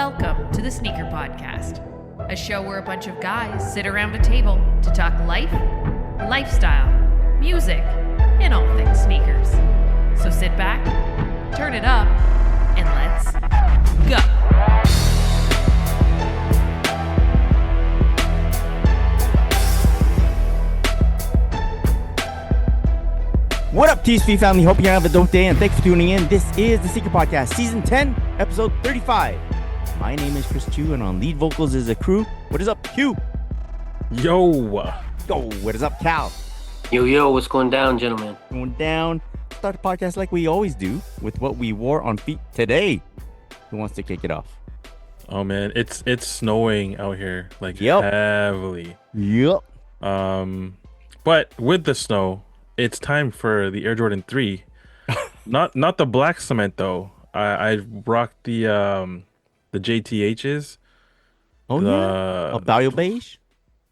Welcome to the Sneaker Podcast, a show where a bunch of guys sit around a table to talk life, lifestyle, music, and all things sneakers. So sit back, turn it up, and let's go. What up, TSV family? Hope you have a dope day, and thanks for tuning in. This is the Secret Podcast, Season 10, Episode 35. My name is Chris Chu, and on lead vocals is the crew. What is up, Q? Yo, What is up, Cal? Yo, what's going down, gentlemen? Going down. Start the podcast like we always do, with what we wore on feet today. Who wants to kick it off? oh man, it's snowing out here like Yep. heavily. Yep. But with the snow, it's time for the Air Jordan 3. Not the black cement though. I rocked the JTHs. Oh, yeah? A bio beige?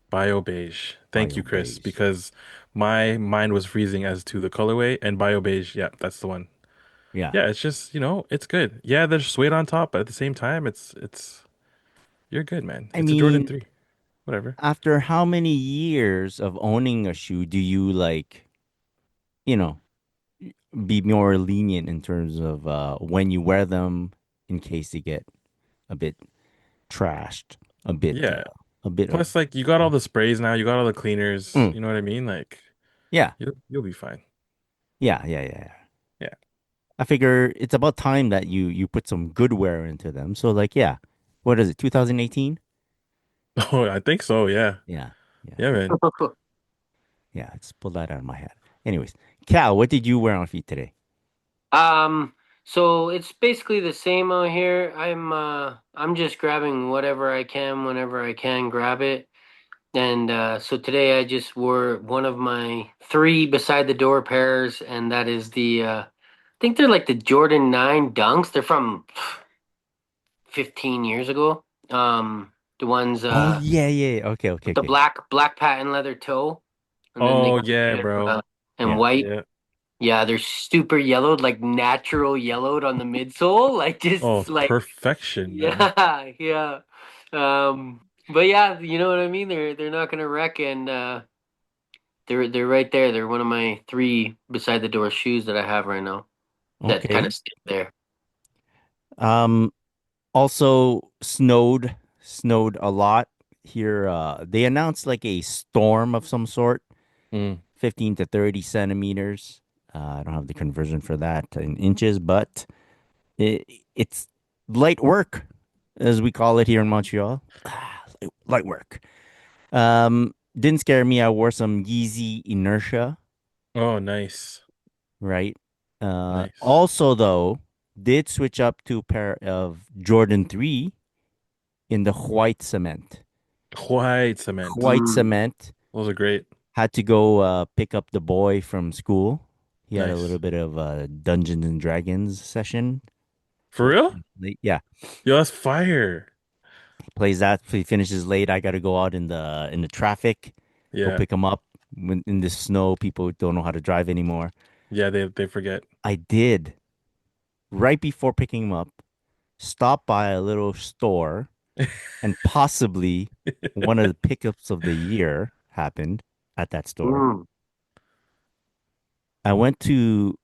Bio beige. Thank you, Chris, Bio-beige. because my mind was freezing as to the colorway, and bio beige, yeah, that's the one. Yeah. Yeah, it's just, it's good. Yeah, there's suede on top, but at the same time, it's you're good, man. I It's a Jordan mean- 3. Whatever. After how many years of owning a shoe do you, be more lenient in terms of when you wear them in case they get a bit trashed, a bit. Yeah. A bit. Plus, you got all the sprays now, you got all the cleaners. Mm. You know what I mean? Yeah. You'll be fine. Yeah. Yeah. I figure it's about time that you put some good wear into them. So, what is it, 2018? Oh, I think so. Yeah. Yeah. Yeah, man. Yeah, let's pull that out of my head. Anyways, Cal, what did you wear on feet today? So it's basically the same out here. I'm just grabbing whatever I can whenever I can grab it. And so today I just wore one of my 3 beside the door pairs, and that is I think they're like the Jordan 9 Dunks. They're from 15 years ago. The ones Oh, yeah. Okay. with the black patent leather toe. And then they Oh, got yeah, the, bro. and Yeah. white. Yeah. Yeah, they're super yellowed, like natural yellowed on the midsole, Oh, like perfection, man. yeah. But yeah, you know what I mean? They're not gonna wreck, and they're right there. They're one of my 3 beside the door shoes that I have right now. That Okay. kind of sit there. Also snowed a lot here. They announced like a storm of some sort, Mm. 15 to 30 centimeters. I don't have the conversion for that in inches, but it's light work, as we call it here in Montreal. Light work. Didn't scare me. I wore some Yeezy Inertia, Oh, nice. right? Nice. Also, though, did switch up to a pair of Jordan 3 in the white cement. White cement. White Mm. cement. Those are great. Had to go pick up the boy from school. He had a Nice. little bit of a Dungeons and Dragons session. For real? Yeah, Yo, that's fire. he plays that. He finishes late. I got to go out in the traffic, go Yeah. pick him up. When in the snow, people don't know how to drive anymore. Yeah, they forget. I did. Right before picking him up, stop by a little store, and possibly one of the pickups of the year happened at that store. Mm. I went to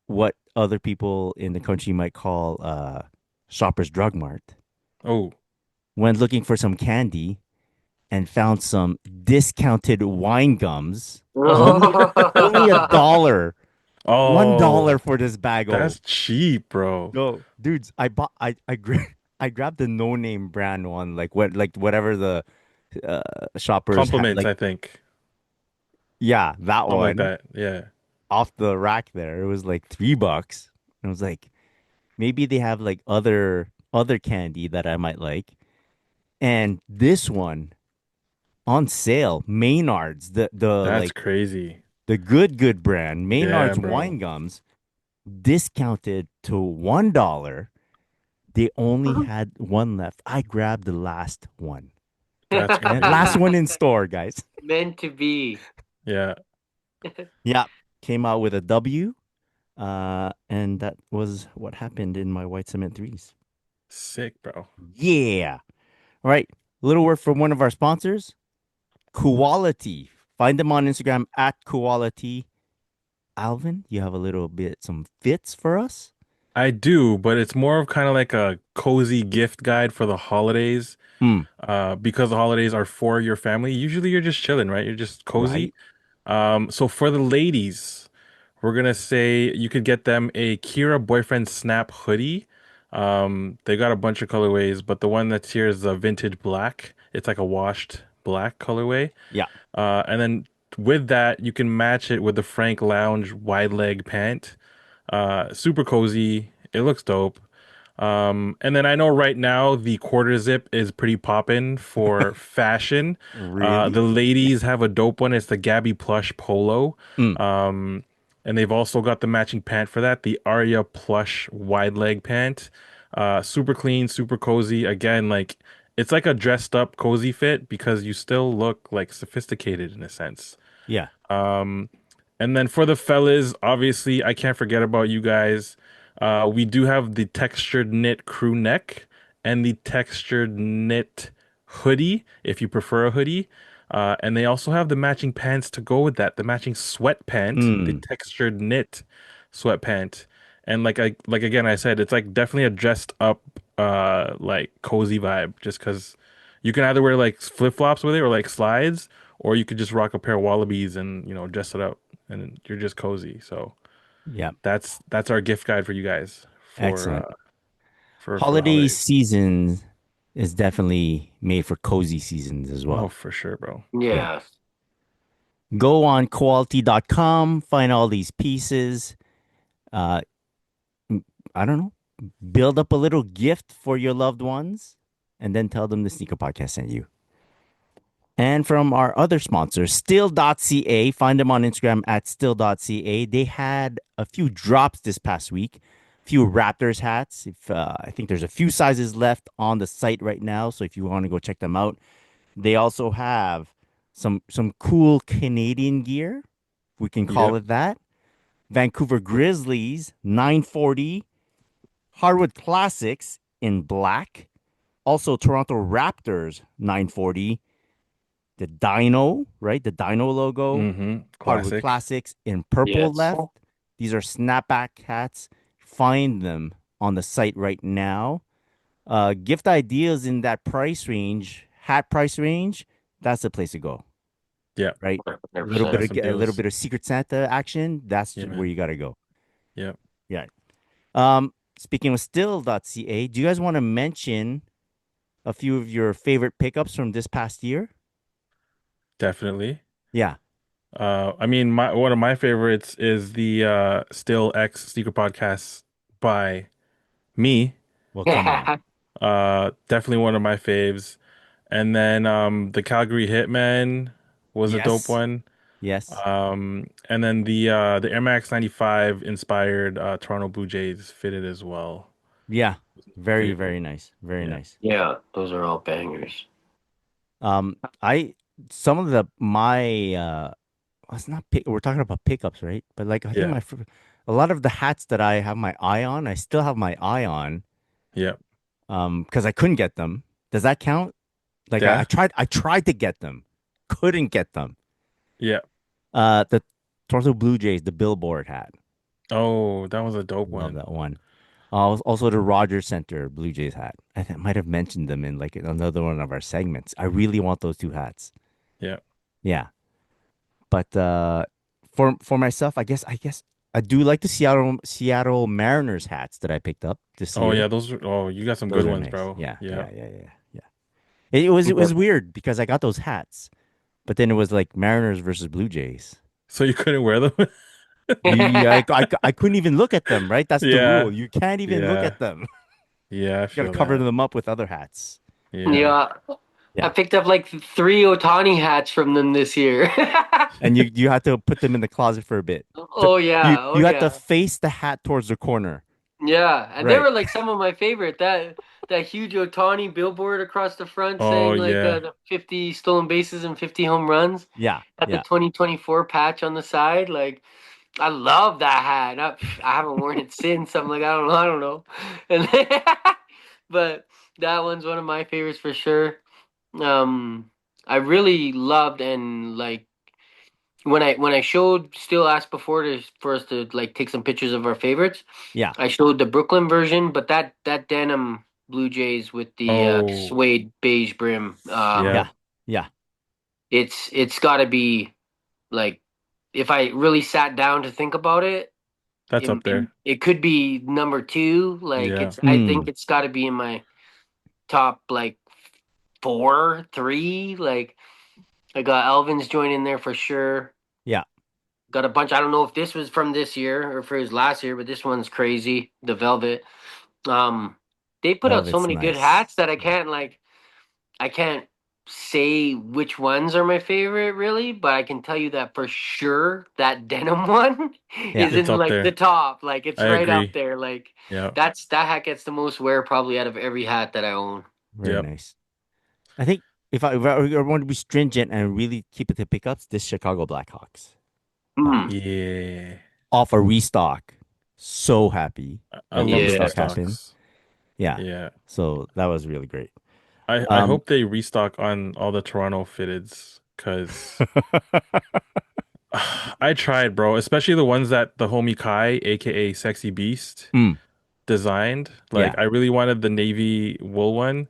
what other people in the country might call Shoppers Drug Mart. Oh, Went looking for some candy and found some discounted wine gums. Only $1. oh, $1 for this bag. That's cheap, bro. No, dudes, I grabbed the no name brand one, whatever the shoppers had, Compliments, I think. yeah, that Something one like that. Yeah. off the rack there. It was like $3. And I was like, maybe they have like other candy that I might like. And this one on sale, Maynard's, That's crazy. the good brand, Maynard's bro. wine gums, discounted to $1. They only had one left. I grabbed the last one. That's And crazy. last one in store, guys. Meant to be. Yeah. Yeah. Came out with a W. And that was what happened in my white cement threes. Sick, bro. Yeah. All right. Little word from one of our sponsors, Quality. Find them on Instagram at Quality. Alvin, you have a little bit, some fits for us? I do, but it's more of kind of like a cozy gift guide for the holidays. Hmm. Because the holidays are for your family. Usually you're just chilling, right? You're just cozy. Right. So for the ladies, we're gonna say you could get them a Kira Boyfriend Snap hoodie. They got a bunch of colorways, but the one that's here is the vintage black. It's like a washed black colorway. Yeah. And then with that, you can match it with the Frank Lounge wide leg pant. Super cozy. It looks dope. And then I know right now the quarter zip is pretty poppin' for fashion. The Really? ladies have a dope one. It's the Gabby Plush Polo. Hmm. Um, and they've also got the matching pant for that, the Aria Plush wide leg pant. Super clean, super cozy. Again, like it's like a dressed up cozy fit because you still look like sophisticated in a sense. Yeah. Um, and then for the fellas, obviously, I can't forget about you guys. We do have the textured knit crew neck and the textured knit hoodie, if you prefer a hoodie. And they also have the matching pants to go with that, the matching sweat pant, the Hmm. textured knit sweat pant. And like again, I said, it's like definitely a dressed up, like cozy vibe, just because you can either wear like flip flops with it or like slides, or you could just rock a pair of wallabies and dress it up and you're just cozy. So Yeah. that's our gift guide for you guys for Excellent. for the Holiday holidays. season is definitely made for cozy seasons as Oh, well. for sure, bro. Yeah. Yeah. Go on quality.com, find all these pieces. Uh, I don't know, build up a little gift for your loved ones, and then tell them the Sneaker Podcast sent you. And from our other sponsor, still.ca, find them on Instagram at still.ca. They had a few drops this past week, a few Raptors hats. If I think there's a few sizes left on the site right now, so if you want to go check them out. They also have some cool Canadian gear, if we can call Yep. it that. Vancouver Grizzlies 940 Hardwood Classics in black. Also Toronto Raptors 940. The Dino, right? The Dino logo. Mm-hmm. Hardwood Classic. Classics in purple Yes. left. These are snapback hats. Find them on the site right now. Gift ideas in that price range, hat price range, that's the place to go, Yeah. right? A little bit Got 100%. of some a little deals. bit of Secret Santa action. That's Yeah, where man. you got to go. Yeah, Yeah. Speaking of still.ca, do you guys want to mention a few of your favorite pickups from this past year? definitely. Yeah. I mean, my one of my favorites is the Still X sneaker podcast by me. Well, come on. Yeah. Definitely one of my faves. And then the Calgary Hitman was a dope Yes. one. Yes. And then the Air Max 95 inspired Toronto Blue Jays fitted as well. Yeah. Very, Favorite. very nice. Very Yeah. nice. Yeah. Those are all bangers. I some of the my it's not pick, we're talking about pickups, right? But like I think Yeah. a lot of the hats that I have my eye on, I still have my eye on Yeah. because I couldn't get them. Does that count? Like Yeah. I tried to get them, couldn't get them. Yeah. The Toronto Blue Jays, the billboard hat. Oh, that was a dope Love one. that one. Also the Rogers Center Blue Jays hat. Might have mentioned them in like another one of our segments. I really want those two hats. Yeah. Yeah. But for myself, I guess I do like the Seattle Mariners hats that I picked up this Oh year. yeah, you got some Those good are ones, nice. bro. Yeah, Yeah. yeah, yeah, yeah, yeah. It was weird because I got those hats, but then it was like Mariners versus Blue Jays. So you couldn't wear them? I couldn't even look at them, right? That's the Yeah. rule. You can't even look Yeah. at them. Yeah, I You got to feel cover that. them up with other hats. Yeah. Yeah. I Yeah. picked up like three Otani hats from them this year. And you have to put them in the closet for a bit. So Oh you yeah. Oh you have to yeah. face the hat towards the corner. Yeah. And they Right. were like some of my favorite. That huge Otani billboard across the front Oh saying like yeah. the 50 stolen bases and 50 home runs. Yeah. Got the Yeah. 2024 patch on the side. Like I love that hat. I haven't worn it since. I'm like, I don't know. And but that one's one of my favorites for sure. Um, I really loved and like when I showed still asked before to for us to like take some pictures of our favorites. Yeah. I showed the Brooklyn version, but that denim Blue Jays with the Oh, suede beige brim, yeah, Yeah. Yeah. it's got to be like if I really sat down to think about it, that's up there. it could be number two. Like Yeah. it's I think Mm. it's got to be in my top like four, three. Like I got Elvin's joint in there for sure. Yeah. Got a bunch. I don't know if this was from this year or if it was last year, but this one's crazy. The Velvet. Um, they put out so Velvet's many good nice. hats that I can't say which ones are my favorite really, but I can tell you that for sure that denim one Yeah. is It's in up like the there. top. Like it's I right up agree. there. Like Yeah. that hat gets the most wear probably out of every hat that I own. Very Yep. nice. I think if I want to be stringent and really keep it to pickups, this Chicago Blackhawks. Hmm. Yeah. Off a restock. So happy I that the love the Yeah. restock happened. restocks. Yeah. Yeah. So that was really great. I Um, hope they restock on all the Toronto fitteds because I tried, bro, especially the ones that the homie Kai, aka Sexy Beast, mm, designed. Like yeah. I really wanted the navy wool one.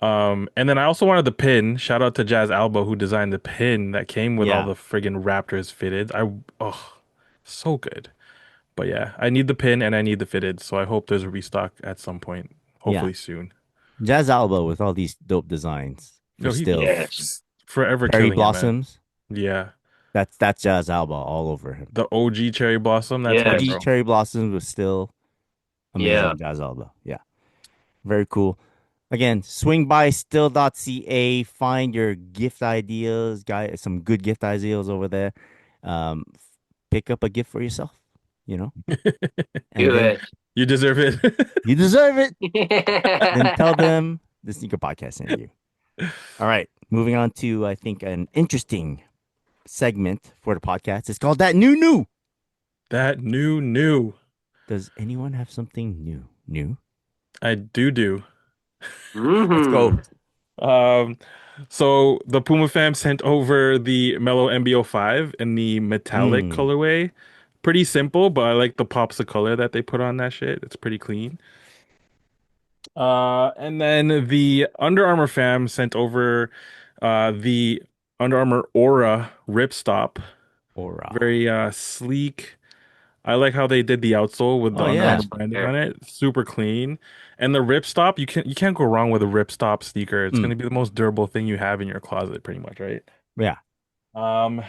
And then I also wanted the pin. Shout out to Jazz Alba who designed the pin that came with all Yeah. the friggin' Raptors fitted. Oh, so good. But yeah, I need the pin and I need the fitted, so I hope there's a restock at some point, Yeah. hopefully soon. Jazz Alba with all these dope designs for Yo, he stills. Yes. forever Cherry killing it, man. blossoms. Yeah. That's Jazz Alba all over him. The OG cherry blossom, that's him, OG Yes. bro. cherry blossoms was still Yeah. amazing Jazz Alba. Yeah. Very cool. Again, swing by still.ca, find your gift ideas, guys, some good gift ideas over there. Pick up a gift for yourself, you know, and Do then it. You deserve it. you deserve it. Then tell Yeah. them the Sneaker Podcast sent you. All right, moving on to I think an interesting segment for the podcast. It's called That New. That new. Does anyone have something new? New? I do. Let's go. Hmm. Um, so the Puma fam sent over the Mellow MBO5 in the metallic Mm, colorway. Pretty simple, but I like the pops of color that they put on that shit. It's pretty clean. And then the Under Armour fam sent over the Under Armour Aura ripstop. aura. Very sleek. I like how they did the outsole with the Oh Under yeah. Armour branding on it. Super clean. And the ripstop, you can't go wrong with a ripstop sneaker. It's Mm, gonna be the most durable thing you have in your closet, pretty much, right? yeah. Um,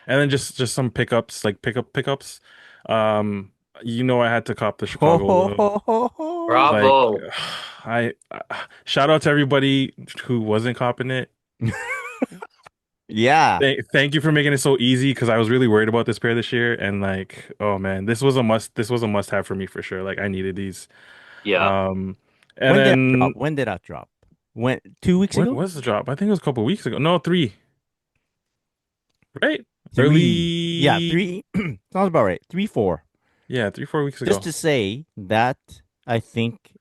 and then just some pickups, like pickups. Um, I had to cop the Ho Chicago ho low. ho ho ho. Like, Bravo. shout out to everybody who wasn't copping it. Yeah. Thank you for making it so easy because I was really worried about this pair this year, and like, oh man, this was a must. This was a must have for me for sure. Like, I needed these. Yeah. Um, and When did that drop? then When did that drop? When 2 weeks when ago? was the drop? I think it was a couple weeks ago. No, three, right? 3. Yeah, Early, 3. Sounds about right. 3, 4. yeah, 3, 4 weeks Just ago. to say that I think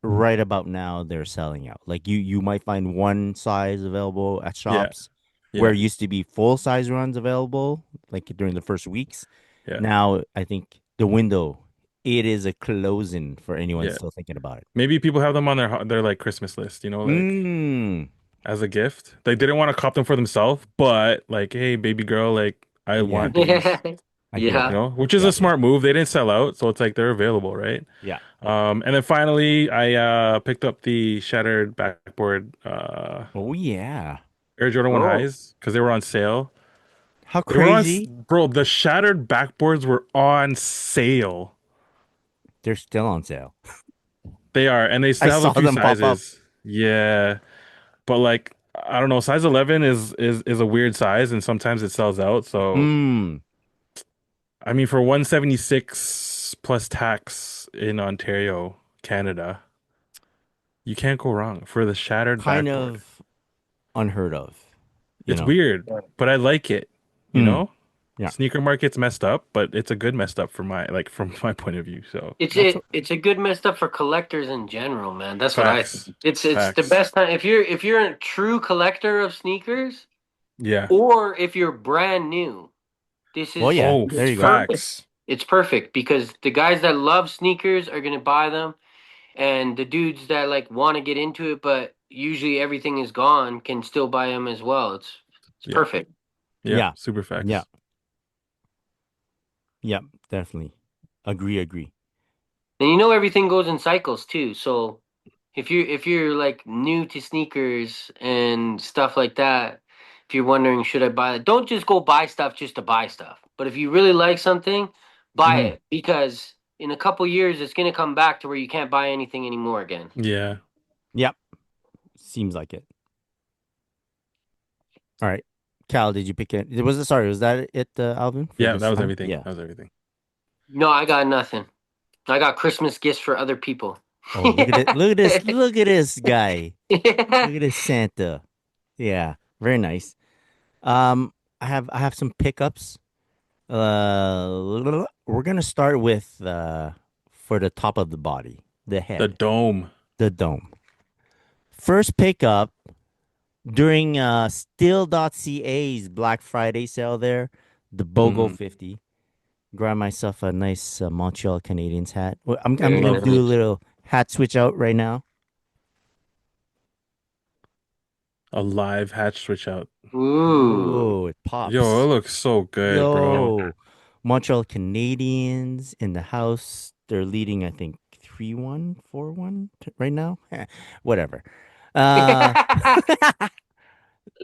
right about now they're selling out. Like you might find one size available at Yeah, shops where yeah, it used to be full size runs available like during the first weeks. yeah, Now I think the window it is a closing for anyone yeah. still thinking about it. Maybe people have them on their like Christmas list, like Mm. as a gift. They didn't want to cop them for themselves, but like, hey, baby girl, like I Yeah, want these, I hear Yeah. that. which is Yeah, a smart move. They didn't sell out, so it's like they're available, right? yeah. And then finally, I picked up the shattered backboard Oh yeah. Air Jordan 1 Oh. highs because they were on sale. How They were crazy? bro, the shattered backboards were on sale. They're still on sale. They are, and they I still have a saw few them pop up. sizes. Yeah, but like I don't know, size 11 is a weird size, and sometimes it sells out. So Mm. I mean, for 176 plus tax in Ontario, Canada, you can't go wrong for the shattered Kind backboard. of unheard of, you It's know. weird, but I like it, you Mm. know? Yeah. Sneaker market's messed up, but it's a good messed up from from my point of view. So That's It's a good messed up for collectors in general, man. That's what I facts, think. It's the facts. best time if you're a true collector of sneakers, Yeah. or if you're brand new. well, yeah. Oh, There It's you go. perfect. facts. It's perfect because the guys that love sneakers are gonna buy them, and the dudes that like want to get into it, but usually everything is gone, can still buy them as well. It's Yeah. perfect. Yeah. Yeah. Super Yeah. facts. Yeah. Definitely. Agree. Agree. And everything goes in cycles too. So if you're like new to sneakers and stuff like that, if you're wondering should I buy it, don't just go buy stuff just to buy stuff. But if you really like something, buy Hmm. it because in a couple years it's gonna come back to where you can't buy anything anymore again. Yeah. Yep. Seems like it. All right. Cal, did you pick it? Was it sorry? Was that it, Alvin, for Yeah. this That was time? everything. Yeah. That was everything. No, I got nothing. I got Christmas gifts for other people. Oh, look at it! Look at this! Look at this guy! Yeah. Look at this Santa. Yeah, very nice. I have some pickups. We're gonna start with for the top of the body, the The head, dome. the dome. First pickup during Still.ca's Black Friday sale there, the BOGO Mm, 50. Grab myself a nice Montreal Canadiens hat. I'm Very gonna do a lovely. nice. little hat switch out right now. A live hatch switch out. Ooh. Oh, it Yo, it pops. looks so good, bro. Yo, Montreal Canadiens in the house. They're leading, I think, 3-1, 4-1 right now. Whatever. Uh,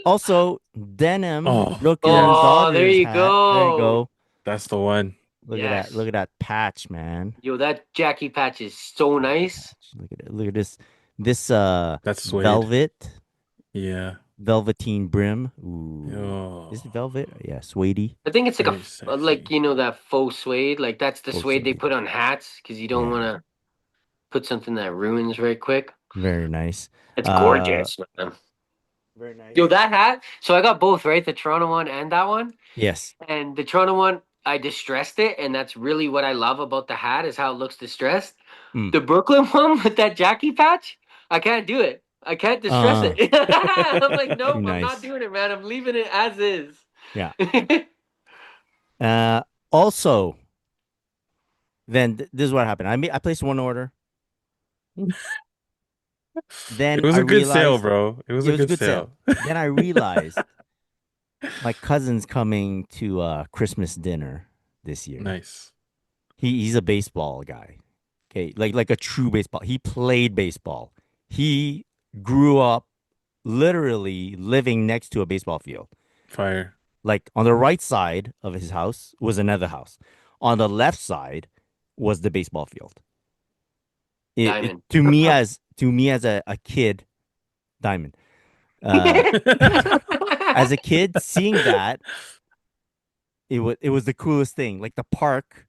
also, denim Oh, Brooklyn yes. Oh, there Dodgers you hat. There you go. go. That's the one. Look at that. Look Yes. at that patch, man. Yo, that Jackie patch is so Jackie nice. patch. Look at it. Look at this. This That's suede. velvet, Yeah. velveteen brim. Ooh. Is it Yo, velvet? Yeah, suede. I think it's like very like sexy. that faux suede. Like that's the Oh, suede they suede. put on hats because you don't want Yeah. to put something that ruins very quick. Very nice. It's Uh, gorgeous, man. very Yo, nice. that hat. So I got both, right? The Toronto one and that one. Yes. And the Toronto one, I distressed it, and that's really what I love about the hat is how it looks distressed. Mm. The Brooklyn one with that Jackie patch, I can't do it. I can't distress Uh, it. I'm like, too nope, I'm not nice. doing it, man. I'm leaving it as is. Yeah. Uh, also, then this is what happened. I placed one order. It Then was I a good sale, realized bro. It was it a was a good good sale. sale. Then I realized my cousin's coming to Christmas dinner this year. Nice. He's a baseball guy. Okay, like a true baseball. He played baseball. He grew up literally living next to a baseball field. Fire. Like on the right side of his house was another house. On the left side was the baseball field. It Diamond. to me as a kid, Diamond. Uh, as a kid, seeing that it was the coolest thing. Like the park,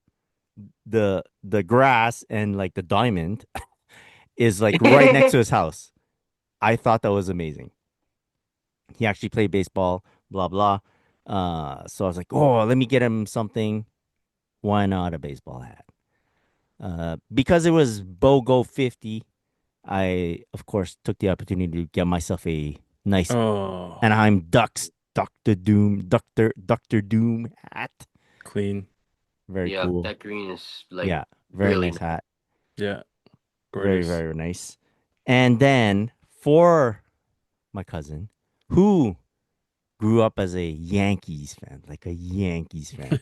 the grass, and like the diamond is like right next to his house. I thought that was amazing. He actually played baseball, blah blah. So I was like, oh, let me get him something. Why not a baseball hat? Because it was BOGO 50, I of course took the opportunity to get myself a nice Oh, Anaheim Ducks Doctor Doom hat. clean. Very Yeah, cool. that green is like Yeah, very really nice nice. hat. Yeah, Very, gorgeous. very nice. And then for my cousin, who grew up as a Yankees fan, like a Yankees fan.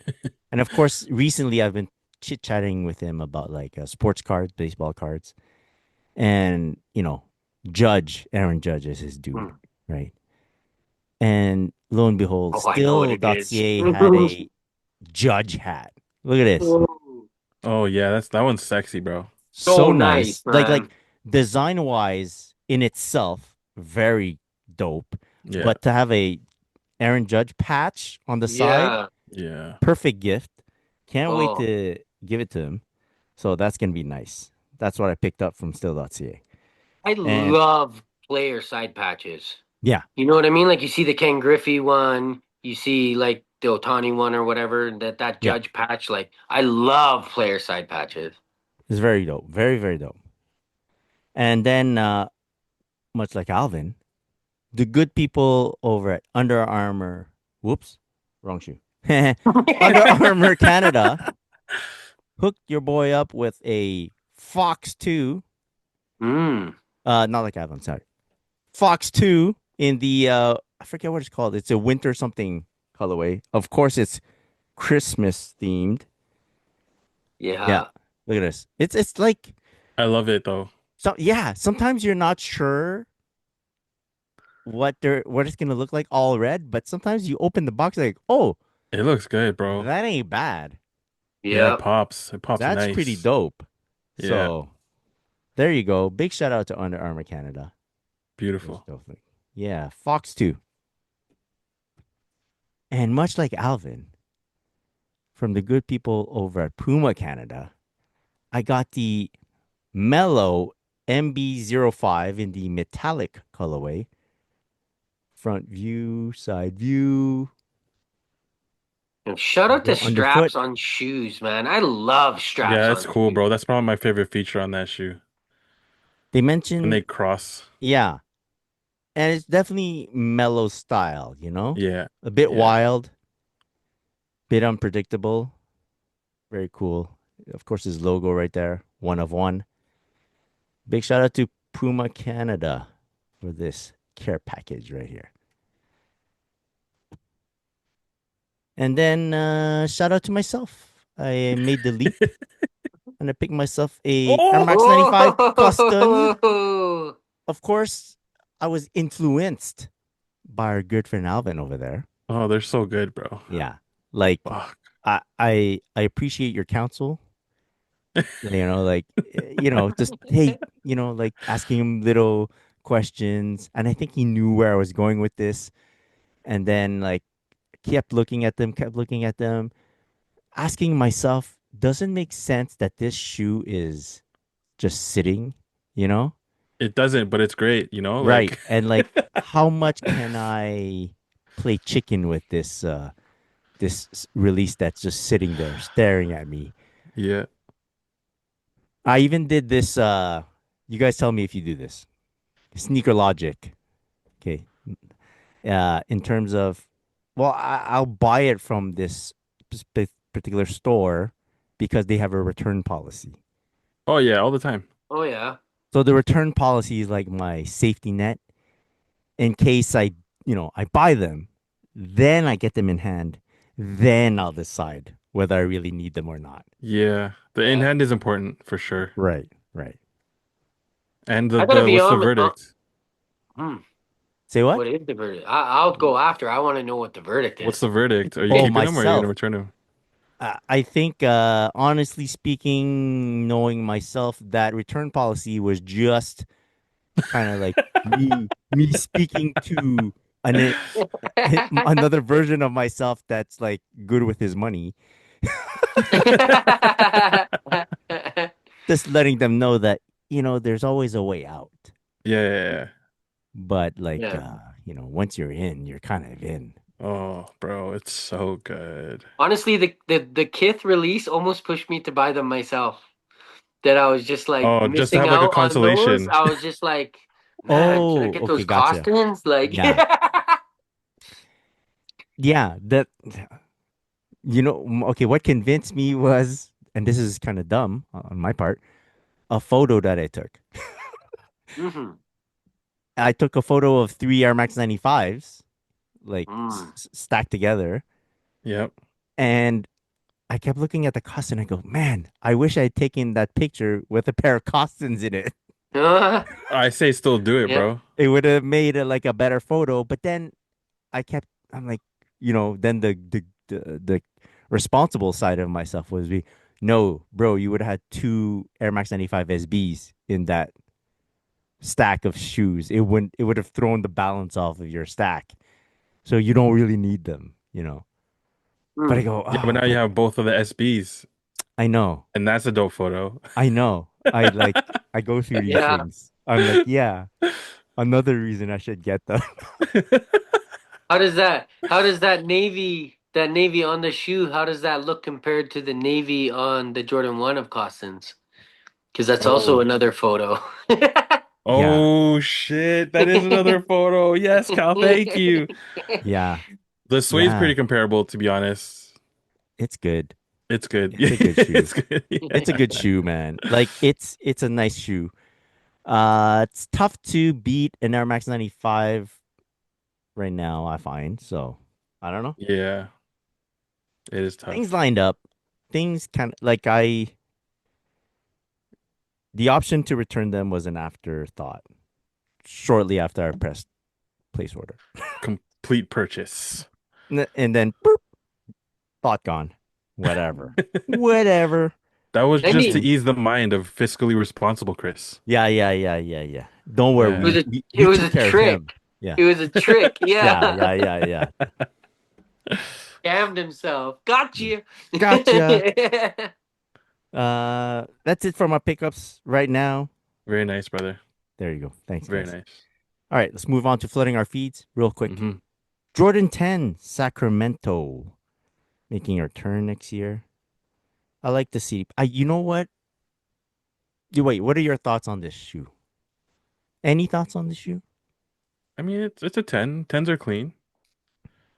And of course, recently I've been chit chatting with him about like sports cards, baseball cards, and Aaron Judge is his dude, Mm. right? And lo and behold, Oh, I know what it is. Still.ca had a Judge hat. Look at this. Ooh, Oh yeah, that one's sexy, bro. So so nice, nice. Like man. design wise in itself, very dope. Yeah, But to have a Aaron Judge patch on the side, Yeah. yeah. perfect gift. Can't wait Oh, to give it to him. So that's gonna be nice. That's what I picked up from Still.ca. I And love player side patches. yeah, You know what I mean? Like you see the Ken Griffey one, you see like the Otani one or whatever, that Yeah, Judge patch. Like I love player side patches. it's very dope. Very, very dope. And then, much like Alvin, the good people over at Under Armour, whoops, wrong shoe. Under Armour Canada hooked your boy up with a Fox 2. Mm. Not like Alvin, sorry. Fox 2 in the, I forget what it's called. It's a winter something colorway. Of course, it's Christmas themed. Yeah. Yeah. Look at this. It's like, I love it though. so yeah, sometimes you're not sure what it's gonna look like all red, but sometimes you open the box like, oh, It looks good, bro. that ain't bad. Yeah, Yeah. it pops. It pops That's pretty nice. dope. Yeah, So there you go. Big shout out to Under Armour Canada. Those beautiful. dope things. Yeah, Fox 2. And much like Alvin, from the good people over at Puma Canada, I got the Mellow MB05 in the metallic colorway. Front view, side view, And shout out to go underfoot. straps on shoes, man. I love straps Yeah, that's on cool, shoes. bro. That's probably my favorite feature on that shoe. They When they mentioned, cross. yeah, and it's definitely mellow style, you know? Yeah, A bit yeah. wild, bit unpredictable. Very cool. Of course, his logo right there, one of one. Big shout out to Puma Canada for this care package right here. And then shout out to myself. I made the leap and I picked myself a Air Oh, Max 95 custom. Oh, Of course, I was influenced by our good friend Alvin over there. oh, they're so good, bro. Yeah. Like Fuck. I appreciate your counsel. Like just hey, like asking him little questions. And I think he knew where I was going with this. And then like kept looking at them, asking myself, doesn't make sense that this shoe is just sitting, you know? It doesn't, but it's great, you know? Right. Like, And like how much can I play chicken with this release that's just sitting there staring at me? yeah. I even did this you guys tell me if you do this. Sneaker logic. Okay. In terms of well, I'll buy it from this particular store because they have a return policy. Oh, yeah, all the time. oh yeah. So the return policy is like my safety net in case I buy them, then I get them in hand, then I'll decide whether I really need them or not. Yeah. The in Yeah. hand is important for sure. Right, right. And I gotta be what's the on. verdict? Hmm, Say what? what is the verdict? I'll go after. I want to know what the verdict What's is. the verdict? Are you Oh, keeping them or are you gonna myself. return them? I think, honestly speaking, knowing myself, that return policy was just kind of like me speaking to an another version of myself that's like good with his money, just letting them know that there's always a way out. Yeah, yeah, yeah. But like Yeah. once you're in, you're kind of in. Oh, bro, it's so good. Honestly, the Kith release almost pushed me to buy them myself. That I was just like Oh, just to missing have like a out on those. consolation. I was just like, man, can I Oh, get those okay, gotcha. costumes? Like, Yeah. Yeah, that okay, what convinced me was, and this is kind of dumb on my part, a photo that I took. hmm I took a photo of three Air Max 95s, like mm. stacked together, Yep. and I kept looking at the costume and I go, man, I wish I had taken that picture with a pair of costumes in it. I say still do it, yeah. bro. It would have made it like a better photo. But then I'm like, then the responsible side of myself was no, bro, you would have had two Air Max 95 SBs in that stack of shoes. It would have thrown the balance off of your stack. So you don't really need them. But I Mm. go, Yeah, but now you but have both of the SBs, I know. and that's a dope photo. I know. I go through these Yeah. things. I'm like, yeah, another reason I should get them. How does that navy that navy on the shoe, how does that look compared to the navy on the Jordan 1 of Costins? Because that's also Oh. another photo. Yeah, Oh shit, that is another photo. Yes, Cal, thank you. yeah, The suede's yeah. pretty comparable, to be honest. It's good. It's good. It's Yeah, a good shoe. it's good. It's a Yeah. good shoe, man. Like it's a nice shoe. It's tough to beat an Air Max 95 right now, I find. So I don't know. Yeah, it is Things tough. lined up. Things kind of like the option to return them was an afterthought shortly after I pressed place order. Complete purchase. And then boop, thought gone. Whatever. Whatever. That was I just to mean, Fucking ease the mind of fiscally responsible Chris. yeah. Don't worry, it was Yeah. a it we was took a care of trick. him. Yeah. It was a trick. Yeah. Yeah. Scammed himself. Got Mm. you. Gotcha. That's it for my pickups right now. Very nice, brother. There you go. Thanks, Very guys. nice. All right, let's move on to flooding our feeds real quick. Hmm. Jordan 10, Sacramento, making a return next year. I like to see. You know what? Wait, what are your thoughts on this shoe? Any thoughts on the shoe? I mean, it's a 10. Tens are clean.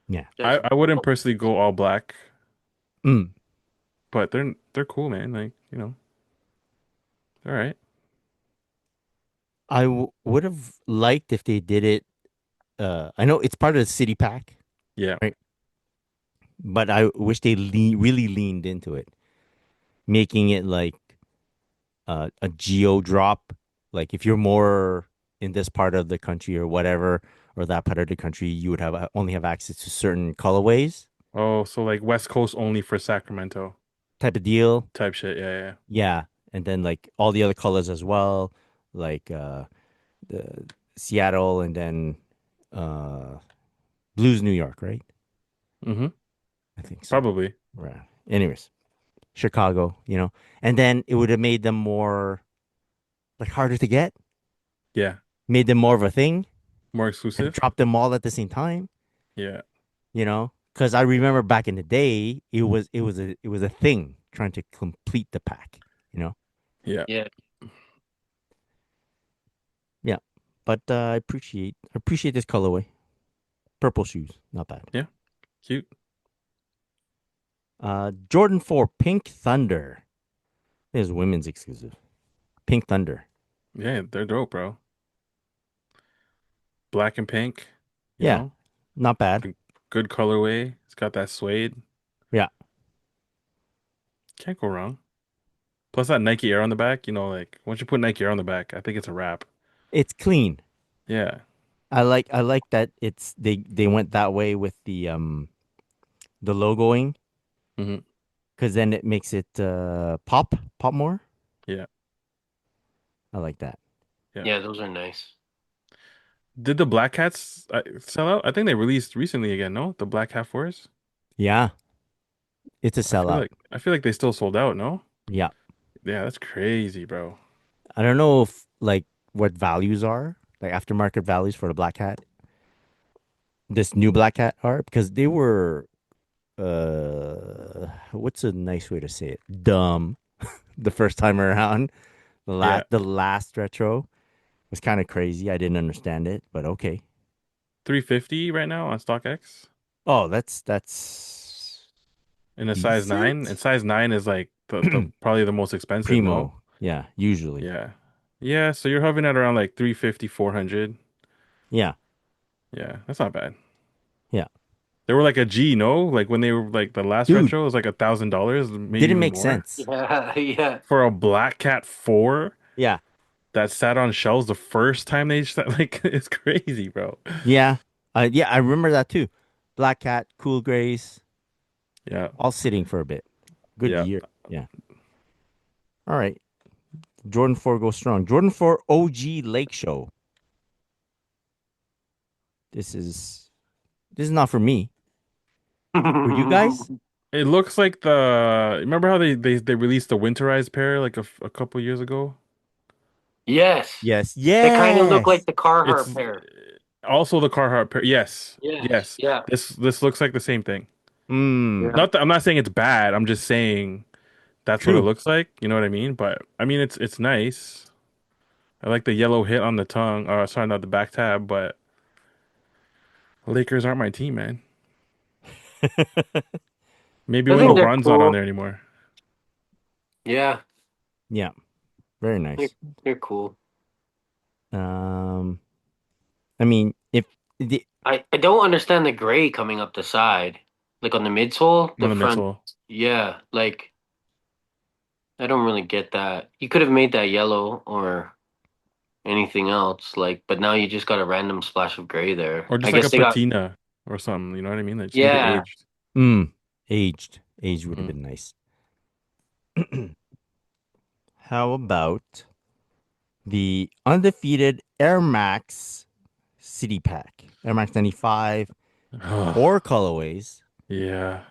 Yeah. I wouldn't personally go all black, Mm. but they're cool, man. Like, all right. Would have liked if they did it. I know it's part of the city pack, Yeah. right? But I wish they really leaned into it, making it like a geo drop. Like if you're more in this part of the country or whatever, or that part of the country, you would have only have access to certain colorways Oh, so like West Coast only for Sacramento type of deal. type shit. Yeah, yeah. Yeah, and then like all the other colors as well, like the Seattle and then uh Blues New York, right? Mm-hmm. I think so. Probably. Right. Anyways, Chicago, and then it would have made them more like harder to get, Yeah. made them more of a thing, More and exclusive. dropped them all at the same time. Yeah. Because I remember back in the day, it was a thing trying to complete the pack. You know, Yeah. Yeah. yeah. But I appreciate this colorway. Purple shoes, not bad. Yeah. Cute. Jordan 4 Pink Thunder. This is women's exclusive. Pink Thunder. Yeah, they're dope, bro. Black and pink, you Yeah, know, not bad. good colorway. It's got that suede. Yeah, Can't go wrong. Plus that Nike Air on the back, like once you put Nike Air on the back, I think it's a wrap. it's clean. Yeah. I like that they went that way with the logoing Hmm. because then it makes it pop more. Yeah. I like that. Yeah. Yeah, those are nice. Did the Black Hats sell out? I think they released recently again, no? The Black Hat 4s? Yeah, it's a I feel sellout. like I feel like they still sold out, no? Yeah, Yeah, that's crazy, bro. I don't know if like what values are like aftermarket values for the black hat. This new black hat are because they were what's a nice way to say it? Dumb the first time around. The Yeah. last retro was kind of crazy. I didn't understand it, but okay. 350 right now on StockX Oh, that's in a size 9. And decent. size 9 is like the probably the most expensive, no? Primo. Yeah, usually. Yeah. Yeah, so you're hovering at around like 350, 400. Yeah. Yeah, that's not bad. Yeah. They were like a G, no? Like when they were like the last Dude, retro was like $1,000, maybe didn't even make more. sense. Yeah, yeah. For a Black Cat 4 Yeah. that sat on shelves the first time they like it's crazy, bro. Yeah. Yeah, I remember that too. Black Cat, Cool Grace, Yeah. all sitting for a bit. Good Yeah. year. Yeah. All right. Jordan 4 goes strong. Jordan 4 OG Lake Show. This is not for me. For you guys? It looks like the remember how they released the winterized pair like a couple years ago? Yes. Yes. They kind of look like Yes. the Carhartt It's pair. also the Carhartt pair. Yes. Yes. Yes. Yeah. This looks like the same thing. Mm, Yeah. Not that I'm not saying it's bad. I'm just saying that's what it true. looks like. You know what I mean? But I mean, it's nice. I like the yellow hit on the tongue. Sorry, not the back tab, but Lakers aren't my team, man. Maybe I when think they're LeBron's not on cool. there anymore. Yeah, Yeah, very they're, nice. they're cool. Um, I mean, if the I don't understand the gray coming up the side, like on the midsole, On the the front. midsole. Yeah, like I don't really get that. You could have made that yellow or anything else, like, but now you just got a random splash of gray there. Or I just like a guess they got, patina or something. You know what I mean? Like, just make it yeah. aged. mm, aged would have Mm. been nice. How about the undefeated Air Max City Pack? Air Max 95, four Oh, colorways. yeah.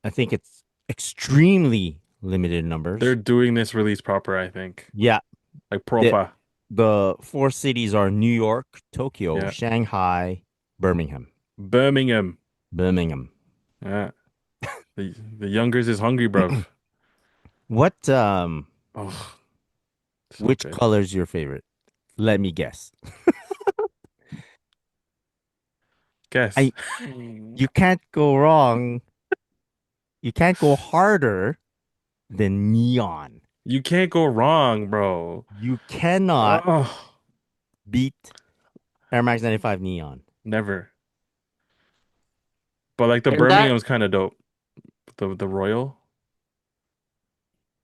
I think it's extremely limited They're numbers. doing this release proper, I think. Yeah, Like the proper. the four cities are New York, Tokyo, Yeah. Shanghai, Birmingham. Birmingham. Birmingham. Yeah. The youngers is hungry, bruv. What Oh, so which good. color is your favorite? Let me guess. Guess. I You can't go wrong. You can't go harder than neon. You can't go wrong, bro. You cannot Oh, beat Air Max 95 neon. never. But like the And that Birmingham's kind of dope. The Royal.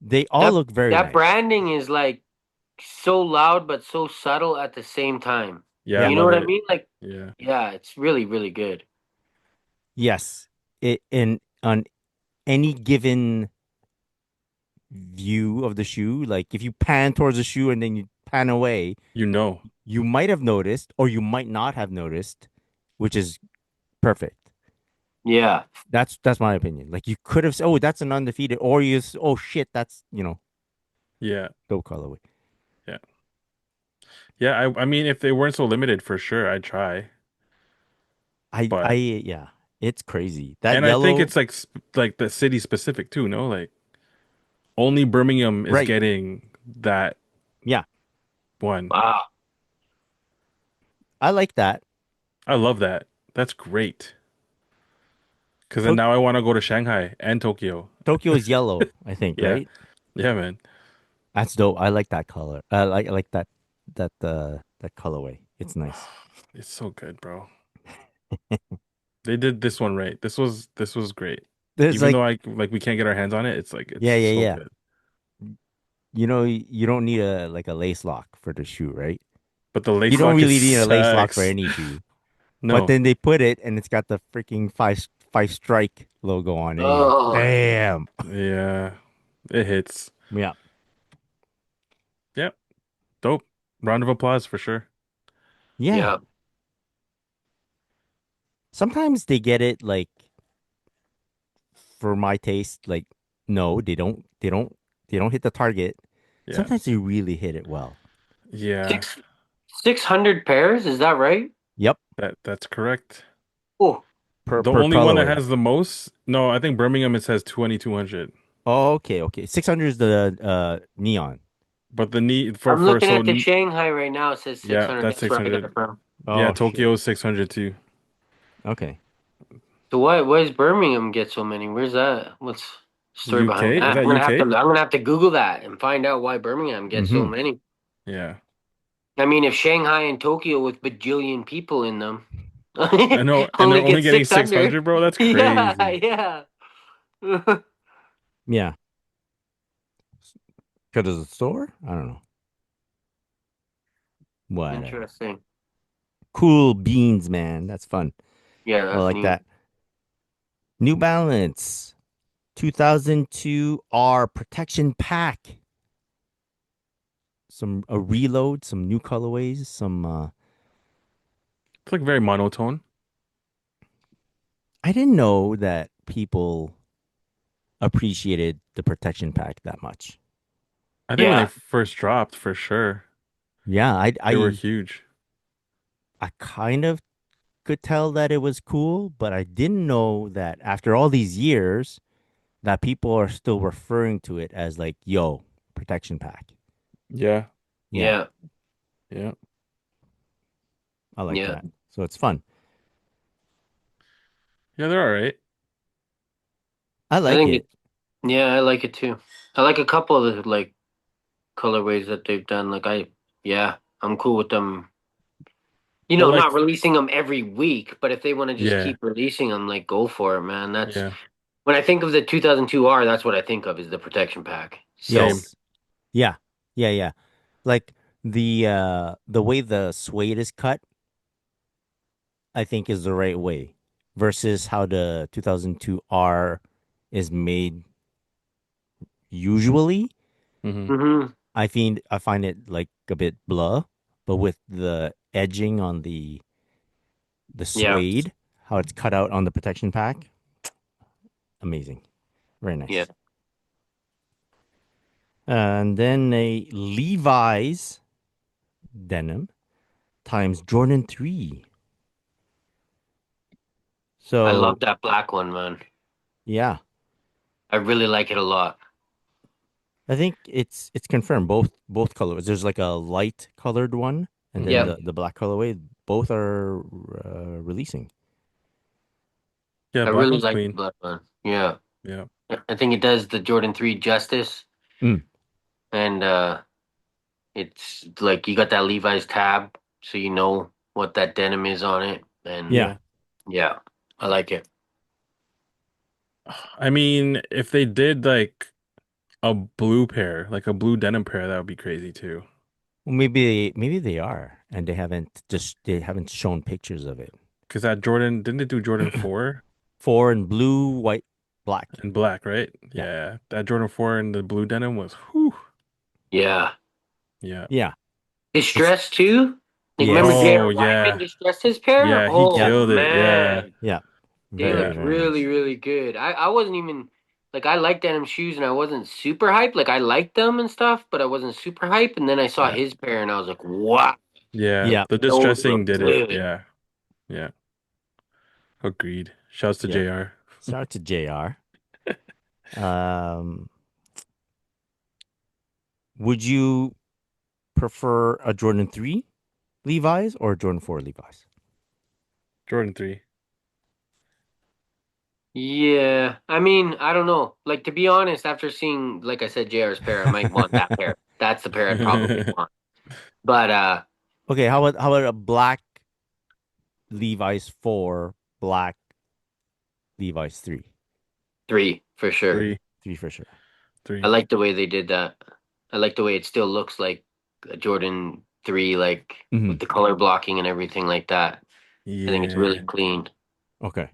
They all that look very that nice. branding is like so loud but so subtle at the same time. Yeah, I Yeah. You know love what I it. mean? Like, Yeah. yeah, it's really, really good. Yes. It in on any given view of the shoe, like if you pan towards the shoe and then you pan away, You know. you might have noticed or you might not have noticed, which is perfect. Yeah. That's my opinion. Like you could have said, "Oh, that's an undefeated," or "Oh shit, that's Yeah. dope colorway." Yeah. Yeah, I mean if they weren't so limited for sure, I'd try. But Yeah, it's crazy. That and I think yellow, it's like like the city specific too, no? Like only Birmingham is right? getting that Yeah, one. Wow. I like that. I love that. That's great. Because then To now I want to go to Shanghai and Tokyo. Tokyo is yellow, I think, Yeah. right? Yeah, man. That's dope. I like that color. I like that colorway. It's nice. It's so good, bro. They did this one right. This was great. There's Even like, though I like we can't get our hands on it, it's like it's yeah, yeah, so yeah. good. You don't need a lace lock for the shoe, right? But the You lace don't lock is really need a lace lock for sex. any shoe. But No. then they put it and it's got the freaking five strike logo on it. And you're like, Oh, damn. Yeah. It hits. Yeah. Yep. Dope. Round of applause for sure. Yeah. yeah. Sometimes they get it like for my taste, like no, they don't hit the target. Yeah. Sometimes they really hit it well. Yeah. Six 600 pairs, is that right? Yep. That's correct. Oh, The Per only one that colorway. has the most, no, I think Birmingham it says 2200. Oh, okay, okay. 600 is the neon. But the need I'm for looking so at the Shanghai right now. It says yeah, 600. that's That's where I got 600. it from. Yeah, Oh shit. Tokyo is 600 too. Okay. So why does Birmingham get so many? Where's that? What's the story behind UK? Is that? that UK? I'm gonna have to Google that and find out why Birmingham gets so Mm-hmm. many. Yeah. I mean, if Shanghai and Tokyo with bajillion people in them I know, and they're only only get getting 600. 600, bro. That's Yeah, crazy. yeah. Yeah. Because of the store? I don't know. Whatever. Interesting. Cool beans, man. That's fun. Yeah, I that's like neat. that. New Balance 2002 R protection pack. Some a reload, some new colorways, some It's like very monotone. I didn't know that people appreciated the protection pack that much. I think when they Yeah. first dropped, for sure, Yeah, they were huge. I kind of could tell that it was cool, but I didn't know that after all these years that people are still referring to it as like, yo, protection pack. Yeah. Yeah, Yeah, Yeah. I like yeah. that. So it's fun. Yeah, they're all right. I I like think it. it. Yeah, I like it too. I like a couple of the like colorways that they've done. Yeah, I'm cool with them. But like, Not releasing them every week, but if they want to just yeah, keep releasing them, like go for it, man. That's yeah, when I think of the 2002R. That's what I think of is the protection pack. So same. Yes. Yeah. Yeah, yeah. Like the way the suede is cut, I think is the right way versus how the 2002R is made usually. Hmm. hmm I find it like a bit blah, but with the edging on the yeah, suede, how it's cut out on the protection pack, amazing. Very yeah. nice. And then a Levi's denim times Jordan 3. I So, love that black one, man. yeah, I really like it a lot. I think it's confirmed both colors. There's like a light colored one and then Hmm. Yep, the black colorway. Both are releasing. Yeah, I black really one's like the clean. black one. Yeah, Yeah. I think it does the Jordan 3 justice, Mm, and it's like you got that Levi's tab, so you know what that denim is on it, and yeah. Yeah. yeah, I like it. I mean, if they did like a blue pair, like a blue denim pair, that would be crazy too. Well, maybe they are, and they haven't shown pictures of it. Because that Jordan, didn't they do Jordan 4 Four in blue, white, black. and black, right? Yeah, Yeah. That Jordan 4 and the blue denim was whew. Yeah, Yeah. yeah. It's distress too. Like remember yes, J.R. Oh, Wyman yeah. distressed his pair? Yeah, he yeah, Oh killed it. Yeah. man, yeah. they Very Yeah. looked very really nice. really good. I wasn't even like I liked denim shoes and I wasn't super hyped. Like I liked them and stuff, but I wasn't super hyped. And then I saw Yeah. his pair and I was like, wow, Yeah. Yeah, The those distressing look did it. good. Yeah. Yeah. Agreed. Shouts to yeah. JR. Shout out to Jr. Um, would you prefer a Jordan 3 Levi's or a Jordan 4 Levi's? Jordan 3. Yeah, I mean, I don't know. Like to be honest, after seeing, like I said, JR's pair, I might want that pair. That's the pair I'd probably want. But Okay, how about a black Levi's 4, black Levi's 3? three for sure. 3. 3 for sure. I 3. like the way they did that. I like the way it still looks like a Jordan 3, like Hmm. with the color blocking and everything like that. I think it's really Yeah. clean. Okay.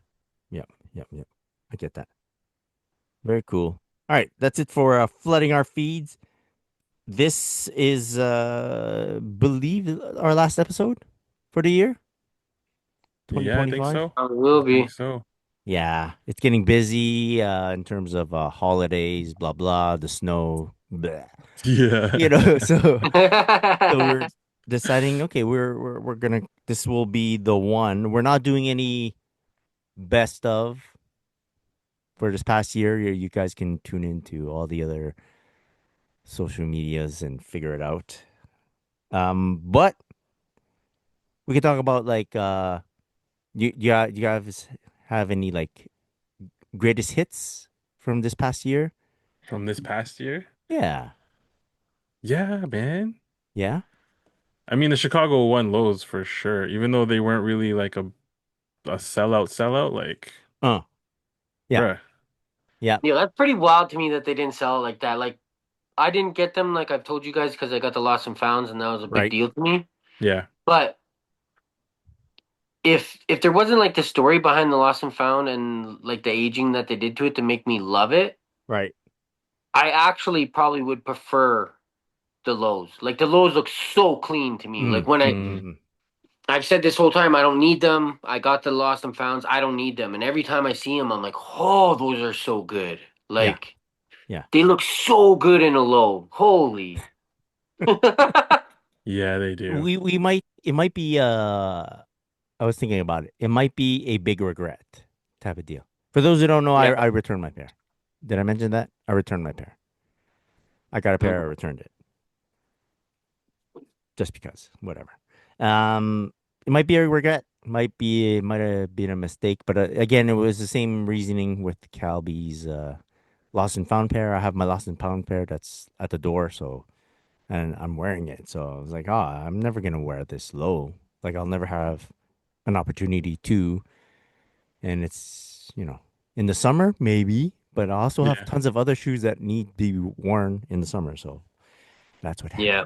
Yep, yep, yep. I get that. Very cool. All right, that's it for flooding our feeds. This is believe our last episode for the year Yeah, I think 2025. so. It I will think be. so. Yeah, it's getting busy in terms of holidays, blah blah, the snow, blah. Yeah. So we're deciding, okay, we're gonna this will be the one. We're not doing any best of for this past year. You guys can tune into all the other social medias and figure it out. But we could talk about like you guys have any like greatest hits from this past year? From this past year? Yeah. Yeah, man. Yeah. I mean, the Chicago won Lows for sure, even though they weren't really like a sellout, like, Uh. Yeah. bruh. Yeah. Yeah, that's pretty wild to me that they didn't sell it like that. Like I didn't get them like I've told you guys because I got the lost and founds and that was a big Right. deal to me. Yeah. But if there wasn't like the story behind the lost and found and like the aging that they did to it to make me love it, Right. I actually probably would prefer the lows. Like the lows look so clean to me. Like Mm. when Mm. I've said this whole time I don't need them. I got the lost and founds. I don't need them. And every time I see them, I'm like, oh, those are so good. Yeah. Like Yeah. they look so good in a low. Holy. Yeah, they do. We might it might be I was thinking about it. It might be a big regret type of deal. For those who don't know, Yeah. I returned my pair. Did I mention that? I returned my pair. I got a pair, I Mm. returned it. Just because, whatever. It might be a regret, might have been a mistake, but again, it was the same reasoning with Calby's lost and found pair. I have my lost and found pair that's at the door, so and I'm wearing it, so I was like, oh, I'm never gonna wear this low. Like I'll never have an opportunity to, and it's in the summer maybe, but I also have Yeah. tons of other shoes that need to be worn in the summer, so that's what happened. Yeah.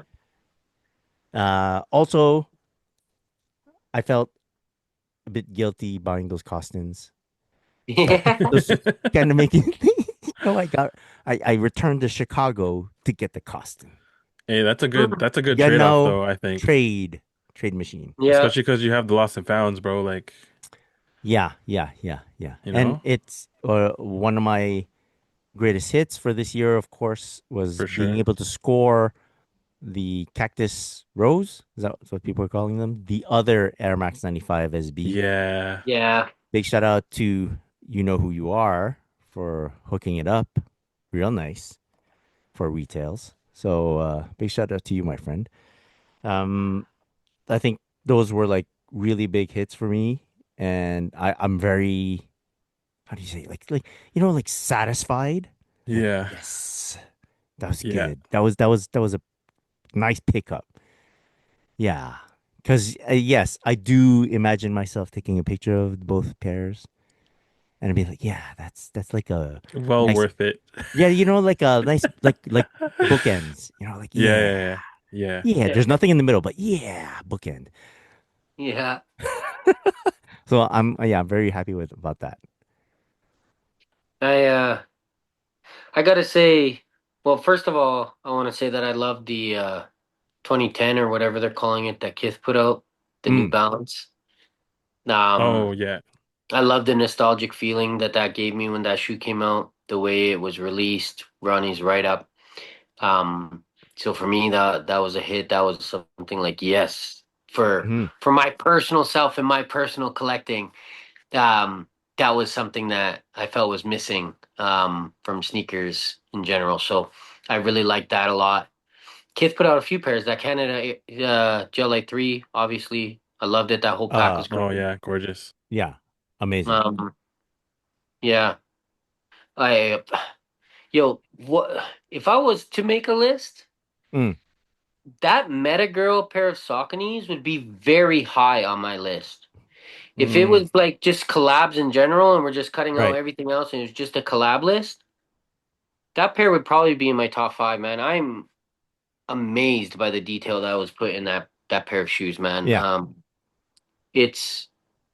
Also, I felt a bit guilty buying those costumes. So Yeah. those kind of making I returned to Chicago to get the costume. Hey, that's a good Yeah, trade-off no though, I think. trade machine. Yeah. Especially because you have the lost and founds, bro. Like, Yeah. you And know, it's one of my greatest hits for this year, of course, was for being sure. able to score the Cactus Rose. Is that what people are calling them? The other Air Max 95 SB. Yeah. Yeah. Big shout out to You Know Who You Are for hooking it up. Real nice for retails. So big shout out to you, my friend. Um, I think those were like really big hits for me, and I'm very how do you say it? like satisfied. Like Yeah. yes, that was Yeah. good. That was a nice pickup. Yeah, because yes, I do imagine myself taking a picture of both pairs, and I'd be like, yeah, that's like a Well nice, worth it. yeah, like a nice like bookends. Like Yeah, yeah, yeah, yeah. yeah. Yeah. There's nothing in the middle, but yeah, bookend. Yeah. So I'm very happy with about that. I uh I gotta say, well, first of all, I want to say that I love the 2010 or whatever they're calling it that Kith put out, the New Mm, Balance. Oh, Um, yeah. I love the nostalgic feeling that that gave me when that shoe came out, the way it was released, Ronnie's write up. Um, so for me, that was a hit. That was something like yes mm, for my personal self and my personal collecting. Um, that was something that I felt was missing from sneakers in general. So I really liked that a lot. Kith put out a few pairs. That Canada Gel Light 3, obviously, I loved it. That whole pack was Oh, great. yeah. Gorgeous. yeah, amazing. Um, yeah, I what if I was to make a list? Mm, That Metagirl pair of Sauconys would be very high on my list. If it Mm, was like just collabs in general and we're just cutting out right. everything else and it's just a collab list, that pair would probably be in my top five, man. I'm amazed by the detail that was put in that pair of shoes, man. Yeah. It's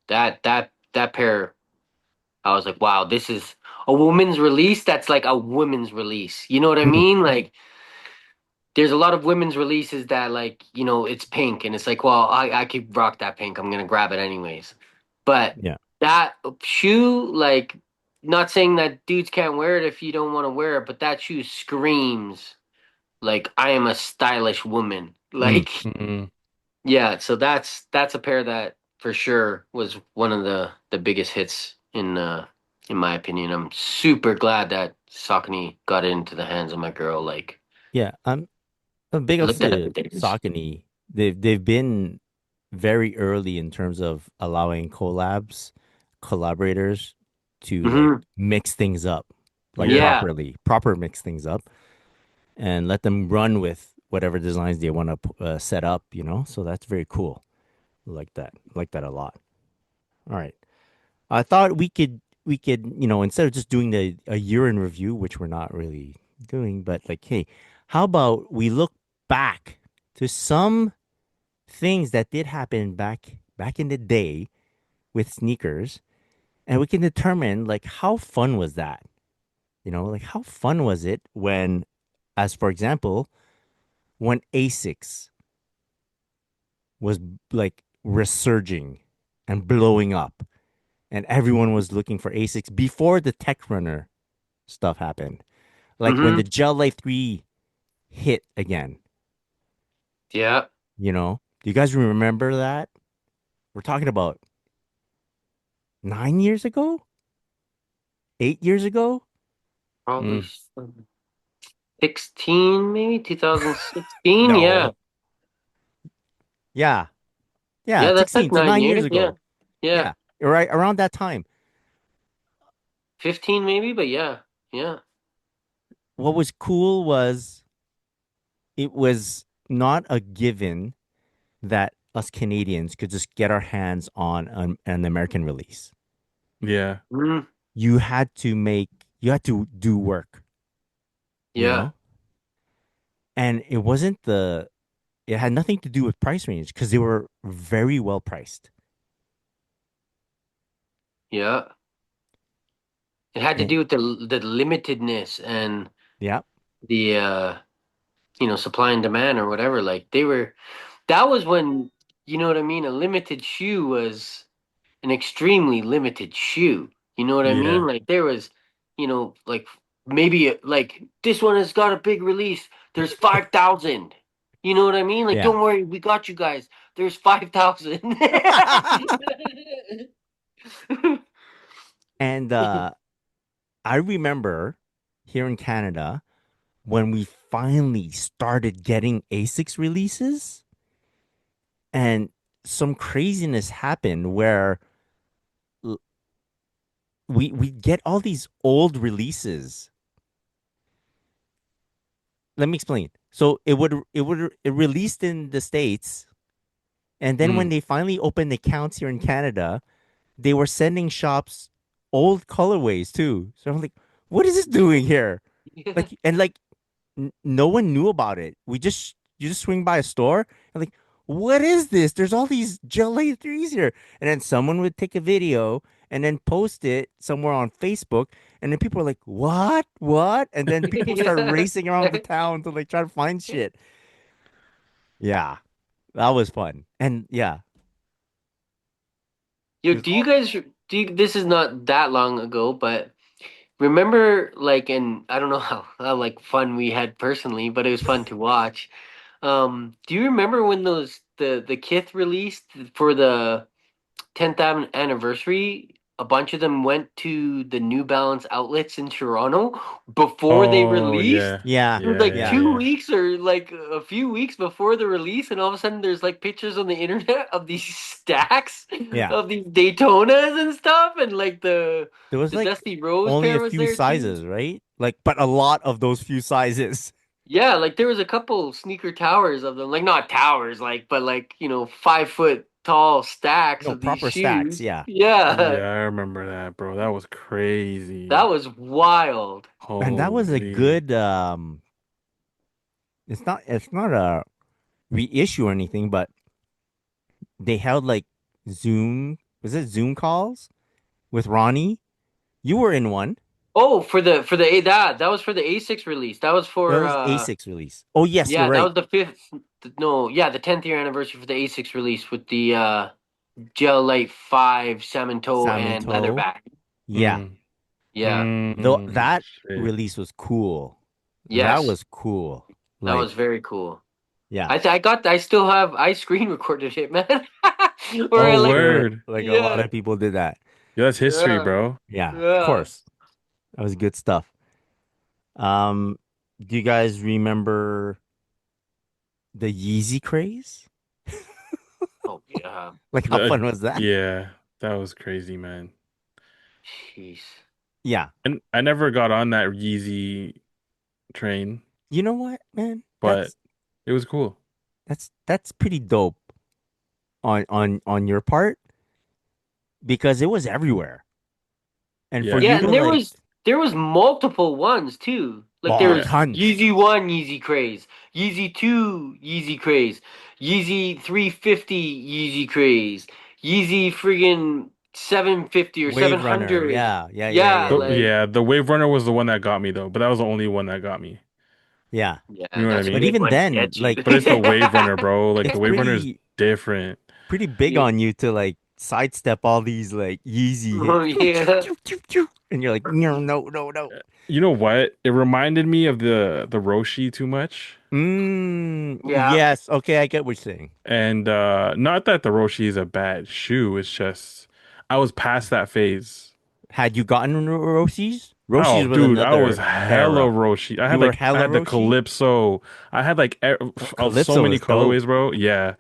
that pair. I was like, wow, this is a woman's release. That's like a woman's release. You know what I Mm, mean? Like, there's a lot of women's releases that like it's pink and it's like, well, I could rock that pink. I'm gonna grab it anyways. But yeah. that shoe, like, not saying that dudes can't wear it if you don't want to wear it, but that shoe screams like I am a stylish woman. Mm, Like, mm. yeah, so that's a pair that for sure was one of the biggest hits in my opinion. I'm super glad that Saucony got it into the hands of my girl. Like, yeah. Big I ups looked at to everything. Saucony. They've been very early in terms of allowing collaborators to like Hmm. mix things up, like Yeah. Yeah. proper mix things up, and let them run with whatever designs they want to set up. So that's very cool. Like that a lot. All right. I thought we could instead of just doing a year in review, which we're not really doing, but like, hey, how about we look back to some things that did happen back in the day with sneakers, and we can determine like how fun was that? Like how fun was it when, as for example, when Asics was like resurging and blowing up, and everyone was looking for Asics before the Tech Runner stuff happened. Like when the Hmm. Gel Light 3 hit again, Yeah. Do you guys remember that? We're talking about. 9 years ago, 8 years ago. Probably Mm. 16, maybe 2016. Yeah, No. Yeah. Yeah. yeah, that's 16 like to nine 9 years years. Yeah, ago. yeah, Yeah. Right around that time. 15 maybe, but yeah, yeah, What was cool was it was not a given that us Canadians could just get our hands on an American release. Yeah. mm, You had to do work, you yeah, know? And it had nothing to do with price range because they were very well priced. yeah. It had to And do with the limitedness and yeah, the supply and demand or whatever. Like they were, that was when, you know what I mean? A limited shoe was an extremely limited shoe. You know what I mean? Yeah. Like there was, like maybe like this one has got a big release. There's 5,000. You know what I mean? Like yeah. don't worry, we got you guys. There's 5,000. And I remember here in Canada when we finally started getting ASICs releases and some craziness happened where l- we get all these old releases. Let me explain. So it released in the States, and then when Mm. they finally opened accounts here in Canada, they were sending shops old colorways too. So I'm like, what is this doing here? Yeah. Like no one knew about it. You just swing by a store and like, what is this? There's all these gel A3s here. And then someone would take a video and then post it somewhere on Facebook. And then people are like, what? What? And then people start Yeah. racing around the town to like try to find shit. Yeah, that was fun. And yeah, Yo, it was do you all guys this is not that long ago, but remember like and I don't know how like fun we had personally, but it was fun to watch. Do you remember when the Kith released for the 10th anniversary? A bunch of them went to the New Balance outlets in Toronto before they Oh released. yeah. yeah, It was Yeah, like yeah, yeah. 2 yeah. weeks or like a few weeks before the release, and all of a sudden there's like pictures on the internet of these stacks Yeah. of these Daytonas and stuff, and like There was the like Dusty Rose only pair a was few there too. sizes, right? Like, but a lot of those few sizes. Yeah, like there was a couple sneaker towers of them, like not towers, like but like 5 foot tall stacks No, of these proper stacks. shoes. Yeah. Yeah, Yeah, I remember that, bro. That was that crazy. was wild. And that was a Holy. good it's not a reissue or anything, but they held like was it Zoom calls with Ronnie? You were in one. Oh, for the A that was for the A6 release. That was That for was A6 release. Oh yes, you're yeah, that right. was the fifth. No, yeah, the 10th year anniversary for the A6 release with the Gel Light 5 salmon toe Salmon and toe. leatherback. Yeah. Mm. Yeah, Though Mm. that Shit. release was cool. That yes, was cool. that Like, was very cool. yeah. I still have I screen recorded it, man. Or I'm Oh, like sure word. like a lot yeah, of people did that. Yeah, that's history, yeah, bro. Yeah, of yeah. course. That was good stuff. Um, do you guys remember the Yeezy craze? Oh yeah. Like, how fun was that? Yeah, that was crazy, man. Jeez. Yeah. And I never got on that Yeezy train, You know what, man? but it was cool. That's pretty dope on your part because it was everywhere. And for Yeah. you Yeah, to and like, there was multiple ones too. Like there oh, Yeah. was tons. Yeezy 1 Yeezy Craze, Yeezy 2 Yeezy Craze, Yeezy 350 Yeezy Craze, Yeezy friggin' 750 or Wave Runner. 700. Yeah, yeah, yeah, Yeah, yeah, So, yeah. like yeah, the Wave Runner was the one that got me though, but that was the only one that got me. Yeah. You yeah, know what I that's a But mean? big even one to then, get you. like But it's the Wave Runner, bro. Like the it's Wave Runner is different. pretty big Yeah. on you to like sidestep all these like Yeezy Oh hits. yeah. And you're like, no, no, no, no. You know what? It reminded me of the Roshi too much. Yeah. Yes. Okay, I get what you're saying. And not that the Roshi is a bad shoe, it's just I was past that phase. Had you gotten Roshi's? Oh, Roshi's was dude, I was another hella era. Roshi. You were I hella had the Roshi? Calypso. I had like Oh, so Calypso many was dope. colorways, bro. Yeah,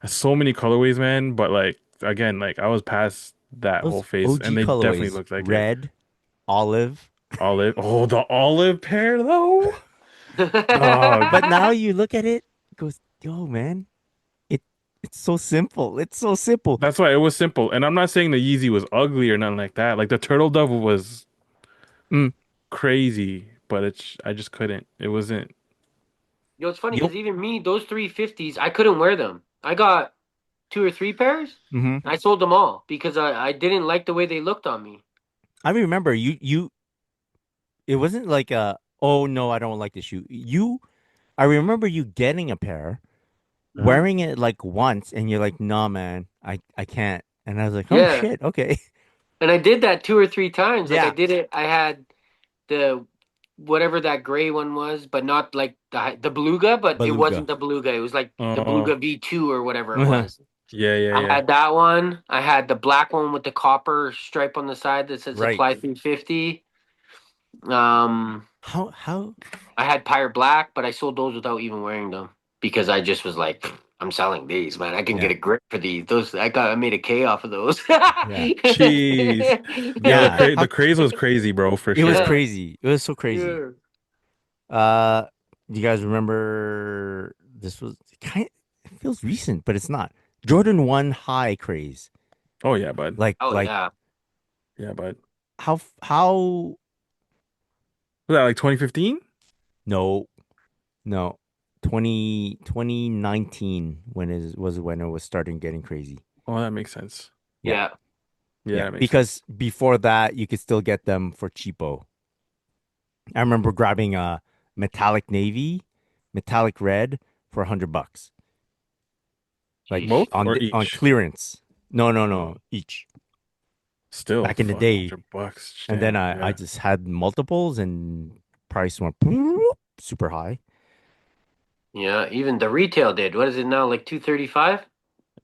so many colorways, man. But like again, like I was past that whole Those phase, and OG they definitely colorways. looked like it. Red, olive. Olive. Oh, the olive pear though. But Dog. now you look at it, it goes, yo, man, it it's so simple. It's so simple. That's why it was simple. And I'm not saying the Yeezy was ugly or nothing like that. Like the turtle dove was Mm. crazy, but I just couldn't. It wasn't. Yo, it's funny You because even me, those 350s, I couldn't wear them. I got two or three pairs. hmm I sold them all because I didn't like the way they looked on me. I remember you it wasn't like oh no, I don't like the shoe. I remember you getting a pair, Hmm. wearing it like once, and you're like, nah, man, I can't. And I was like, oh Yeah, shit, okay. and I did that two or three times. Like I Yeah. did it. I had the whatever that gray one was, but not like the beluga. But it Beluga. wasn't the beluga. It was like the Oh, beluga V2 or whatever it Uh-huh. was. yeah, yeah, I yeah. had that one. I had the black one with the copper stripe on the side that says Right. apply 350. Um, How I had Pyre Black, but I sold those without even wearing them because I just was like, I'm selling these, man. I can get yeah. a grip for these. Those I made a K off of those. Yeah. Jeez. Yeah, Yeah. the craze was crazy, bro, for It was sure. Yeah, crazy. It was so crazy. yeah. Uh, do you guys remember this was kind it feels recent, but it's not. Jordan 1 high craze. Oh yeah, bud. Oh Like yeah. Yeah, bud. how Was that like 2015? no, no. 2019 when when it was starting getting crazy. Oh, that makes sense. Yeah. Yeah. Yeah, Yeah, that makes because sense. before that you could still get them for cheapo. I remember grabbing a metallic navy, metallic red for $100, like Jeez. Both or on each? clearance. No, no, Oh, no, each. still, Back in the fuck, day, $100. and then Damn. I Yeah. just had multiples and price went super high. Yeah. Even the retail did. What is it now? Like 235?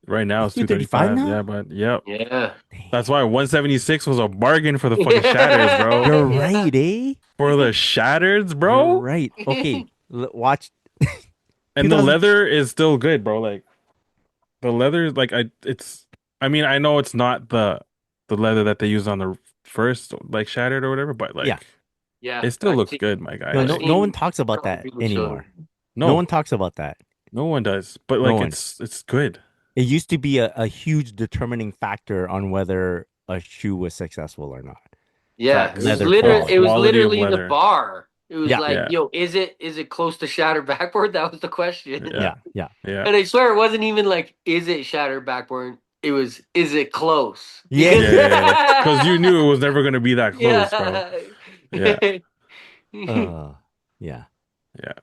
Right now It's it's 235 235. now. Yeah, but yep. Yeah. That's Damn. why 176 was a bargain for the fucking shatters, bro. You're Yeah. right, eh? For the shatters, You're bro. right. Okay, watch And the 2000. leather is still good, bro. Like the leather, like I mean, I know it's not the leather that they used on the first like shattered or whatever, but Yeah. like Yeah. it still looks good, my guy. No, I've Like no one seen talks about from that people show. anymore. No no, one talks about that. no one does. But No like one. it's good. It used to be a huge determining factor on whether a shoe was successful or not. Yeah, it was Facts. Leather The literally quality. quality of the leather. bar. It was Yeah, like, Yeah, yo, is it close to shattered backboard? That was the question. yeah, yeah, yeah, yeah, And I swear it wasn't even like, is it shattered backboard? It was, is it close? yeah. Because yeah. Because you knew it was never gonna be that close, bro. yeah. Yeah, uh, yeah. yeah,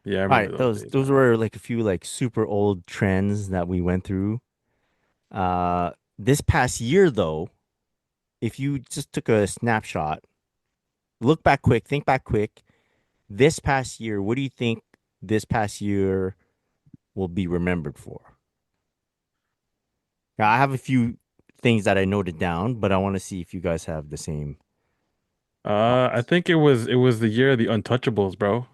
yeah. I All remember right, those days, those man. were like a few like super old trends that we went through. This past year though, if you just took a snapshot, look back quick, think back quick. This past year, what do you think this past year will be remembered for? Now, I have a few things that I noted down, but I want to see if you guys have the same I thoughts. think it was the year of the Untouchables, bro.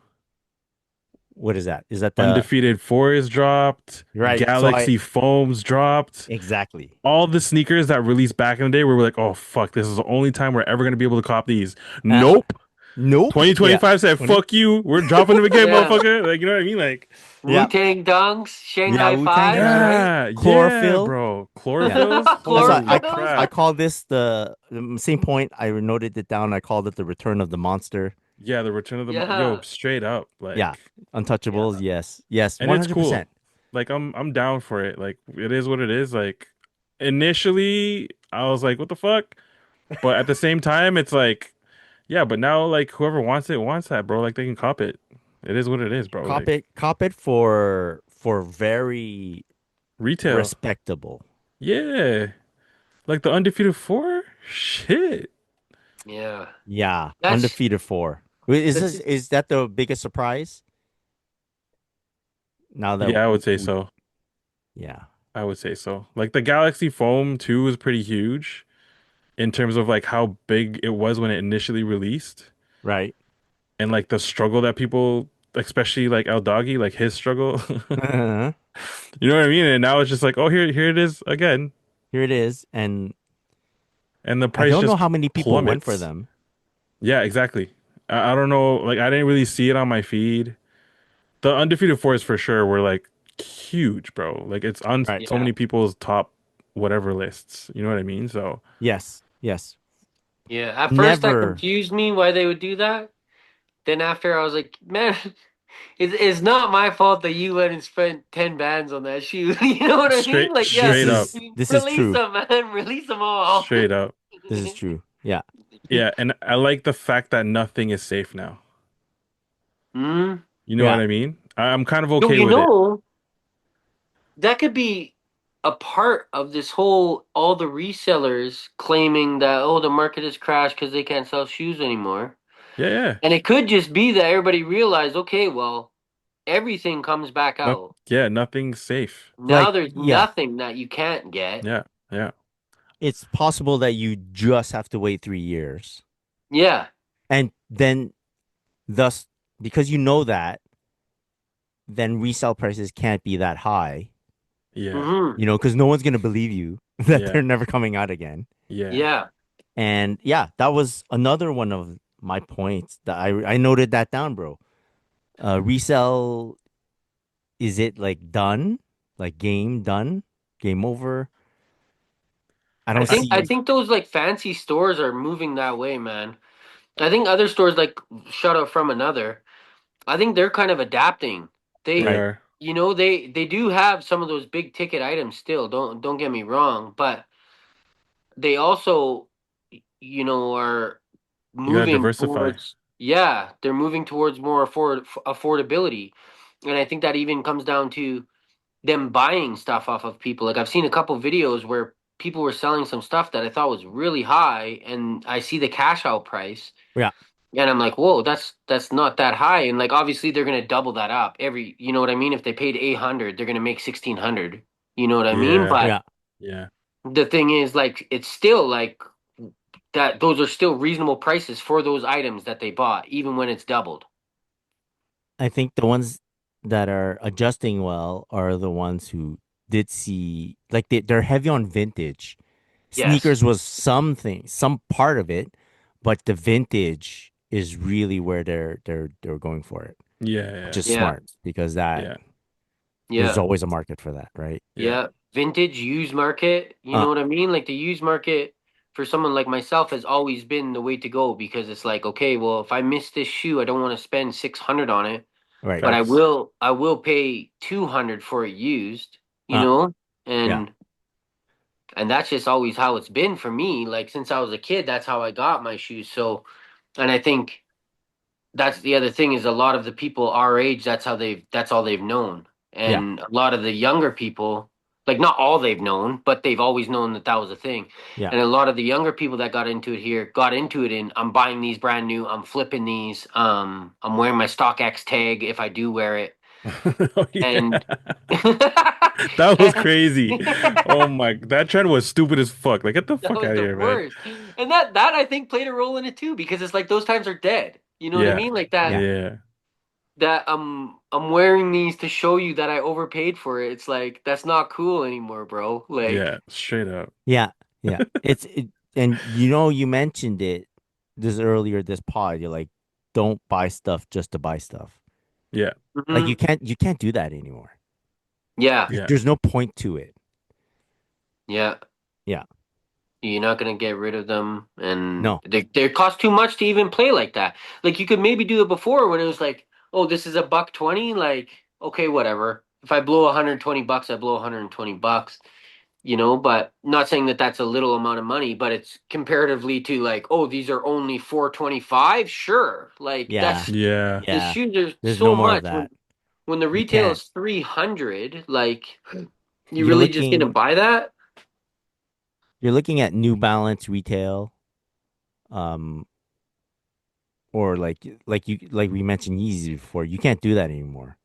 What is that? Is that the Undefeated Fours dropped, right? So I Galaxy Foams dropped. exactly. All the sneakers that released back in the day, we were like, oh fuck, this is the only time we're ever gonna be able to cop these. Uh, Nope. nope. Yeah. 2025 said, 20. fuck you. We're dropping them again, Yeah. motherfucker. Like, you know what I mean? Like, Yeah. Wu-Tang Dunks, Yeah. Shanghai Wu-Tang Fives, Dunk. right? yeah, yeah, Chlorophyll. bro. Yeah. Chlorophylls? That's why Holy Chlorophylls. I crap. call this the same point. I noted it down. I called it the return of the monster. Yeah, the return of the yo, Yeah. straight up. Yeah. Like, Untouchables. Yeah. Yes. Yes. and it's 100%. cool. Like I'm down for it. Like it is what it is. Like initially I was like, what the fuck? But at the same time, it's like, yeah, but now like whoever wants it wants that, bro. Like they can cop it. It is what it is, bro. Like Cop it for very retail. respectable. Yeah. Like the undefeated four? Shit. Yeah. Yeah. That's Undefeated four. Is that's this is that the biggest surprise? Now that Yeah, I would say so. yeah. I would say so. Like the Galaxy Foam 2 is pretty huge. in terms of like how big it was when it initially released Right. and like the struggle that people, especially like El Doggy, like his struggle. Here You know what I mean? And now it's just like, oh, here it is again, it is. And and the I price don't know just how many people went for plummets. them. Yeah, exactly. I don't know. Like I didn't really see it on my feed. The Undefeated Fours for sure were like huge, bro. Like it's on Right. so Yeah. many people's top whatever lists. You know what I mean? So Yes. Yes. Yeah. At first that Never. confused me why they would do that. Then after I was like, man, it's not my fault that you went and spent 10 bands on that shoe. You know what I mean? Like, yeah, straight up, This is release true. them, man. Release them all. straight up. This is true. Yeah. Yeah, and I like the fact that nothing is safe now. Hmm. You know what Yeah. I mean? I'm kind of Yo, okay with it. that could be a part of this whole all the resellers claiming that, oh, the market has crashed because they can't sell shoes anymore. Yeah, yeah. And it could just be that everybody realized, okay, well, everything comes back No, out. yeah, nothing's safe. Now Like, there's yeah, nothing that you can't get. Yeah, yeah, it's possible that you just have to wait 3 years. Yeah. And then, thus, because you know that, then resale prices can't be that high, yeah, Hmm. because no one's going to believe you that yeah, they're never coming out again. yeah. Yeah. And yeah, that was another one of my points that I noted that down, bro. Resell, is it like done? Like game done? Game over? I I don't think I see. think those like fancy stores are moving that way, man. I think other stores like Shut Up From Another, I think they're kind of adapting. They They Right. are. they do have some of those big ticket items still, don't get me wrong, but they also are You gotta moving diversify. towards, yeah, they're moving towards more affordability. And I think that even comes down to them buying stuff off of people. Like I've seen a couple videos where people were selling some stuff that I thought was really high, and I see the cash out price, Yeah. and I'm like, whoa, that's not that high. And like obviously they're gonna double that up every, you know what I mean? If they paid 800, they're gonna make 1600. You know what I mean? Yeah, But Yeah. yeah. the thing is, like, it's still like that. Those are still reasonable prices for those items that they bought, even when it's doubled. I think the ones that are adjusting well are the ones who did see, like, they're heavy on vintage. Yes. Sneakers was something, some part of it, but the vintage is really where they're going for it, Yeah, which yeah, is Yeah. smart because that yeah, there's Yeah. always a market for that, right? yeah. Yeah. Vintage used market. You Uh, know what I mean? Like the used market for someone like myself has always been the way to go, because it's like, okay, well, if I miss this shoe, I don't want to spend 600 on it, right. but Facts. I will pay 200 for it used, Uh, yeah, and that's just always how it's been for me. Like since I was a kid, that's how I got my shoes. So, and I think that's the other thing is a lot of the people our age, that's all they've known. yeah, And a lot of the younger people, like not all they've known, but they've always known that that was a thing. yeah. And a lot of the younger people that got into it here got into it in, I'm buying these brand new, I'm flipping these, I'm wearing my StockX tag if I do wear it. Oh, yeah. And That was crazy. Oh my, that trend was stupid as fuck. Like, get the that fuck was out of the here, man. worst. And that I think played a role in it too, because it's like those times are dead. You know what I Yeah, mean? Like Yeah. yeah, that I'm wearing these to show you that I overpaid for it. It's like that's not cool anymore, bro. Like yeah. Straight up. Yeah, yeah. And you mentioned it this earlier this pod. You're like, don't buy stuff just to buy stuff. Yeah, Like mhm. you can't do that anymore. Yeah, yeah. There's no point to it. yeah. Yeah. You're not gonna get rid of them, and No. they cost too much to even play like that. Like you could maybe do it before when it was like, oh, this is a buck 20. Like okay, whatever. If I blow 120 bucks, I blow 120 bucks. But not saying that that's a little amount of money, but it's comparatively to like, oh, these are only 425. Sure, like Yeah. that's Yeah. the Yeah. shoes are There's no so more of much when that. the You retail can't. is 300. Like you You're really just gonna looking buy that? you're looking at New Balance retail, um, or like we mentioned Yeezy before. You can't do that anymore.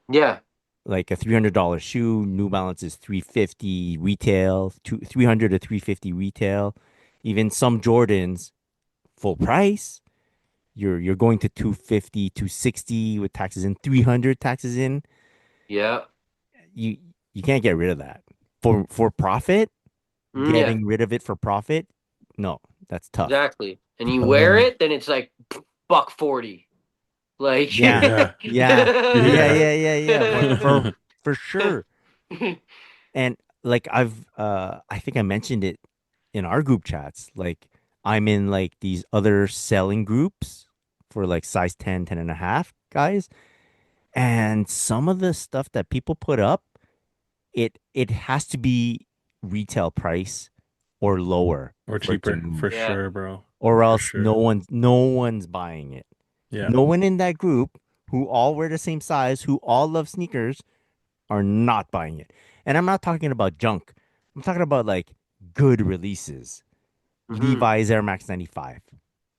Yeah. Like a $300 shoe, New Balance is 350 retail, 300 to 350 retail. Even some Jordans, full price, you're going to 250, 260 with taxes in, 300 taxes in. Yeah. You you can't get rid of that. For profit, Yeah, getting rid of it for profit, no, that's tough. exactly. And you wear it, then it's like buck 40. Like Yeah, Yeah. yeah, yeah, Yeah. yeah. For sure. And like I think I mentioned it in our group chats. Like I'm in like these other selling groups for like size 10, 10 and a half guys. And some of the stuff that people put up, it has to be retail price or lower Or for it to cheaper, for move. Yeah. sure, bro. Or For else sure. no one's buying it. Yeah. No one in that group who all wear the same size, who all love sneakers, are not buying it. And I'm not talking about junk. I'm talking about like good releases. Hmm. Levi's Air Max 95,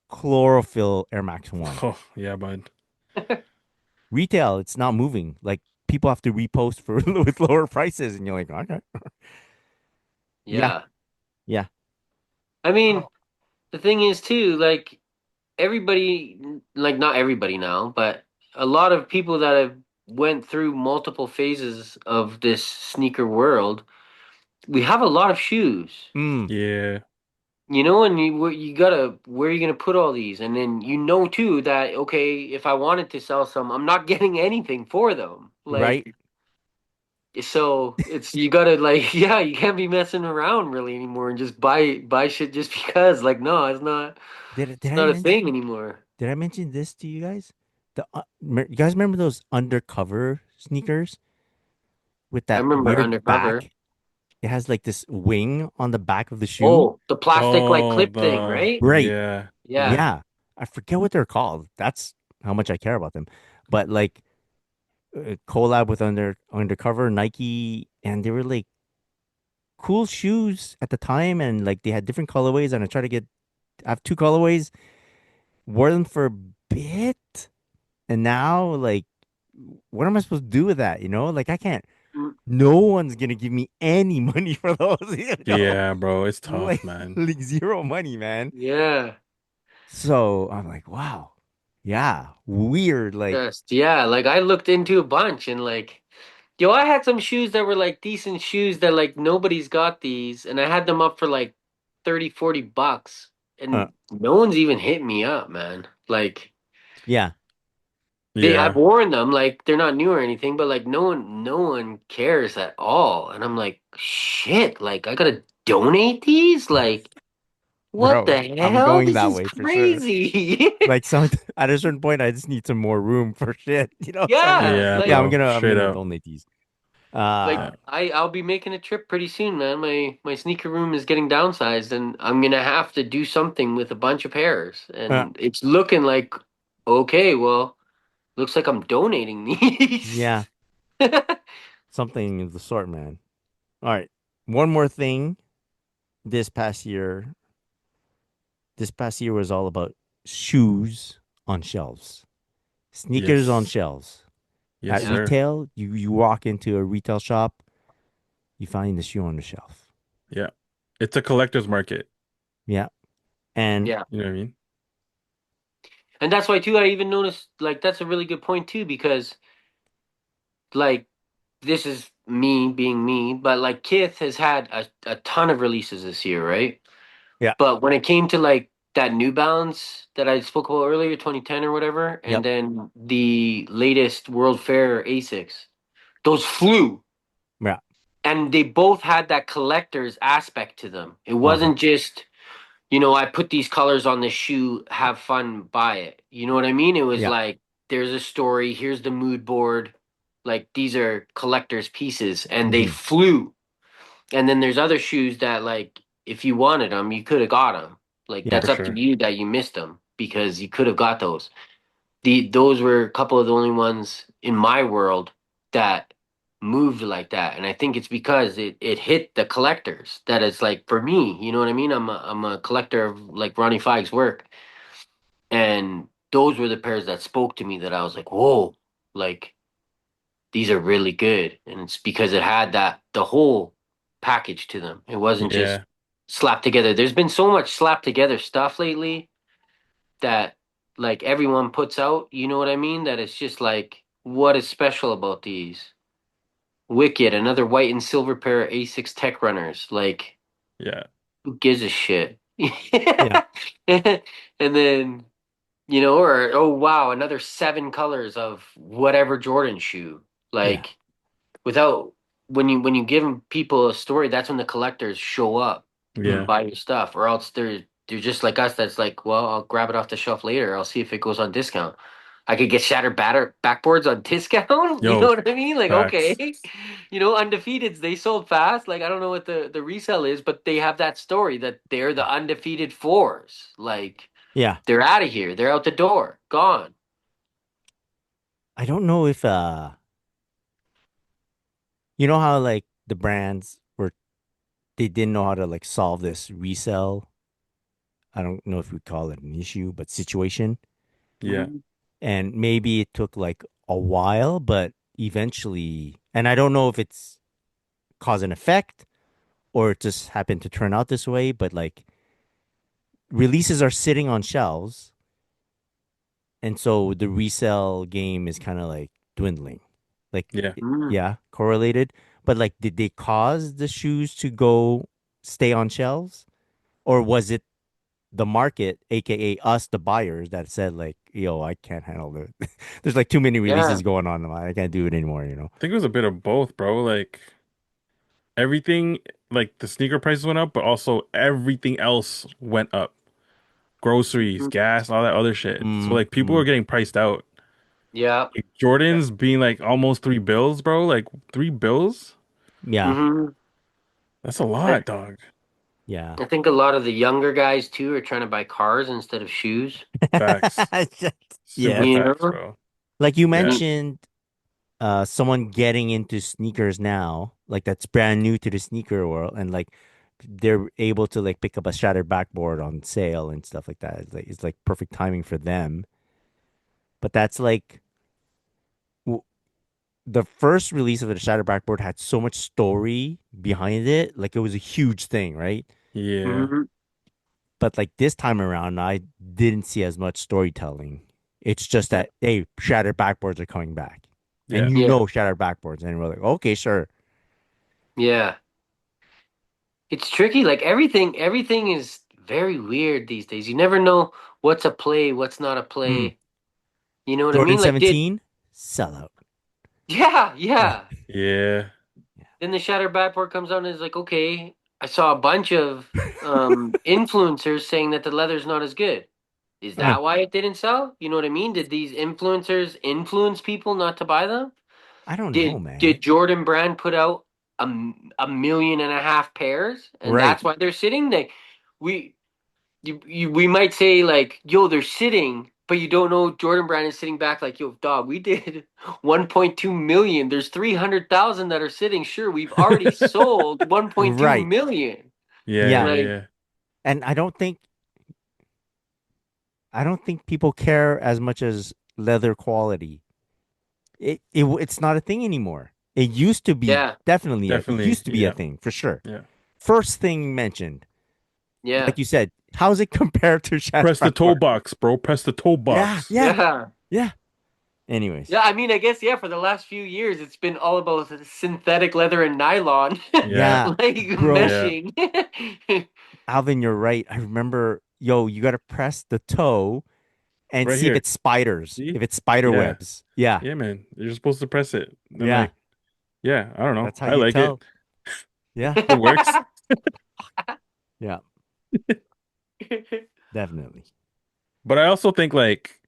Chlorophyll Air Max 1. Oh, yeah, bud. Retail, it's not moving. Like people have to repost for with lower prices, and you're like, okay, yeah, Yeah. yeah. I mean, the thing is too, like everybody, like not everybody now, but a lot of people that have went through multiple phases of this sneaker world, we have a lot of shoes. Mm, Yeah. You know, and you gotta where are you gonna put all these? And then you know too that okay, if I wanted to sell some, I'm not getting anything for them. right? Like so it's you gotta like yeah, you can't be messing around really anymore and just buy shit just because. Like no, Did it's I not a mention thing anymore. did I mention this to you guys? You guys remember those undercover sneakers with I that remember weird undercover. back? It has like this wing on the back of the shoe. Oh, the plastic like Oh, clip thing, right? Right. yeah. Yeah. Yeah. Yeah. I forget what they're called. That's how much I care about them. But like collab with undercover Nike, and they were like cool shoes at the time, and like they had different colorways, and I tried to get have two colorways, wore them for a bit, and now like what am I supposed to do with that? Like I can't. Mm. No one's gonna give me any money for those. Yeah, bro. It's tough, Like, man. like zero money, man. Yeah. So I'm like, wow, yeah, weird. Like, Just yeah, like I looked into a bunch and like yo, I had some shoes that were like decent shoes that like nobody's got these and I had them up for like 30, 40 bucks uh, and no one's even hit me up, man. Like yeah, I've Yeah. worn them, like they're not new or anything, but like no one cares at all. And I'm like, shit, like I gotta donate these? Like, what bro, the I'm hell? going This that is way for sure. crazy. Like some at a certain point, I just need some more room for shit, So I'm like, Yeah, Yeah, yeah, like bro. I'm Straight gonna up. donate these. like Uh, I'll be making a trip pretty soon, man. My sneaker room is getting downsized and I'm gonna have to do something with a bunch of pairs. uh And it's looking like okay, well, looks like I'm donating these. yeah, something of the sort, man. All right, one more thing. This past year, this past year was all about shoes on shelves, sneakers on Yes. shelves. Yes, At Yeah. sir. retail, you walk into a retail shop, you find the shoe on the shelf. Yeah. It's a collector's market. Yeah, and Yeah. You know what I mean? And that's why too I even noticed like that's a really good point too because like this is me being me, but like Kith has had a ton of releases this year, right? yeah, But when it came to like that New Balance that I spoke about earlier, 2010 or whatever, and yep, then the latest World Fair Asics, those flew. yeah, And they both had that collector's aspect to them. It uh-huh, wasn't just, I put these colors on this shoe, have fun, buy it. You know what I mean? It was yeah, like, there's a story, here's the mood board. Like these are collector's pieces and they hmm, flew. And then there's other shoes that like if you wanted them, you could have got them. Like yeah, For that's up to sure. you that you missed them because you could have got those. Those were a couple of the only ones in my world that moved like that, and I think it's because it hit the collectors. That it's like for me, you know what I mean? I'm a collector of like Ronnie Fieg's work, and those were the pairs that spoke to me that I was like, whoa, like these are really good, and it's because it had that the whole package to them. It wasn't just Yeah. slapped together. There's been so much slapped together stuff lately that like everyone puts out, you know what I mean? That it's just like, what is special about these? Wicked, another white and silver pair of A6 Tech Runners. Like, Yeah. who gives a shit? Yeah. And then, or oh wow, another seven colors of whatever Jordan shoe. Yeah. Like, without when you give people a story, that's when the collectors show up and Yeah. buy your stuff, or else they're just like us. That's like, well, I'll grab it off the shelf later. I'll see if it goes on discount. I could get shattered batter backboards on discount. You know Yo, what I mean? Like, facts. okay, undefeateds, they sold fast. Like, I don't know what the resale is, but they have that story that they're the undefeated fours. Like, Yeah. they're out of here. They're out the door, gone. I don't know if you know how like the brands were they didn't know how to like solve this resell. I don't know if we call it an issue, but situation. Yeah. Mhm. And maybe it took like a while, but eventually, and I don't know if it's cause and effect or it just happened to turn out this way, but like releases are sitting on shelves, and so the resale game is kind of like dwindling. Like, Yeah. Mm. yeah, correlated. But like, did they cause the shoes to go stay on shelves, or was it the market, aka us, the buyers, that said like, "Yo, I can't handle it. There's like too many releases Yeah. going on. I can't do it anymore." You know? I think it was a bit of both, bro. Like everything, like the sneaker prices went up, but also everything else went up. Groceries, Mhm. gas, all that other shit. So like people Mm-hmm. were getting priced out. Yeah. Like, Jordans being like almost $3 bills, bro. Like $3 bills? Yeah, Hmm. That's a I, lot, dog. yeah. I think a lot of the younger guys too are trying to buy cars instead of shoes. Facts. Super Yes. You facts, know? bro. Like you Yeah. You- mentioned, someone getting into sneakers now, like that's brand new to the sneaker world, and like they're able to like pick up a shattered backboard on sale and stuff like that. It's like perfect timing for them. But that's like w- the first release of the shattered backboard had so much story behind it, like it was a huge thing, right? Yeah. Mhm. But like this time around, I didn't see as much storytelling. It's just Yeah. that hey, shattered backboards are coming back, and Yeah. Yeah. shattered backboards, and we're like, okay, sure. Yeah. It's tricky. Like everything is very weird these days. You never know what's a play, what's not a Mm. play. You know what I Jordan mean? Like, 17, sellout. yeah, Yeah. yeah. Yeah. Then the shattered backboard comes out and is like, okay, I saw a bunch of influencers saying that the leather's not as good. Is Uh, that why it didn't sell? You know what I mean? Did these influencers influence people not to buy them? I don't know, Did man. Jordan Brand put out a million and a half pairs, and Right. that's why they're sitting? We we might say like, yo, they're sitting, but you don't know Jordan Brand is sitting back like, yo, dog, we did 1.2 million. There's 300,000 that are sitting. Sure, we've already sold 1.2 Right. million. Yeah. Yeah. Yeah. Like, Yeah. And I don't think people care as much as leather quality. It's not a thing anymore. It used to be yeah, definitely it Definitely. used to be a Yeah. thing for sure. Yeah. First thing mentioned, yeah, like you said, how's it compared to Shattered Press the toe Backboard? box, bro. Press the toe Yeah, box. yeah, yeah. yeah. Anyways, Yeah, I mean, I guess yeah. For the last few years, it's been all about synthetic leather and nylon, Yeah. yeah, like bro, Yeah. meshing. Alvin, you're right. I remember, yo, you got to press the toe and Right see if here. it's spiders, See? if it's spider Yeah. webs. Yeah, Yeah, man. You're supposed to press it. And yeah. like, yeah, I don't know. That's how I you like it. tell. Yeah, It works. yeah, definitely. But I also think like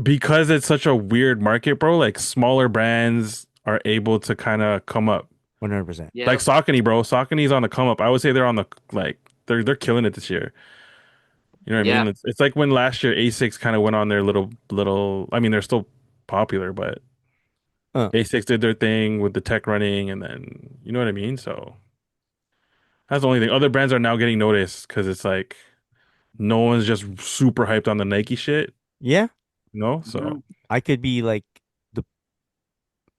because it's such a weird market, bro, like smaller brands are able to kind of come up. 100%. Like Yeah, Saucony, bro. Saucony's on the come up. I would say they're on the like they're killing it this year. You know what I yeah, mean? It's like when last year A6 kind of went on their little I mean they're still popular, but Uh, A6 did their thing with the tech running and then you know what I mean? So that's the only thing. Other brands are now getting noticed because it's like no one's just super hyped on the Nike shit, yeah, you know? So mhm, I could be like the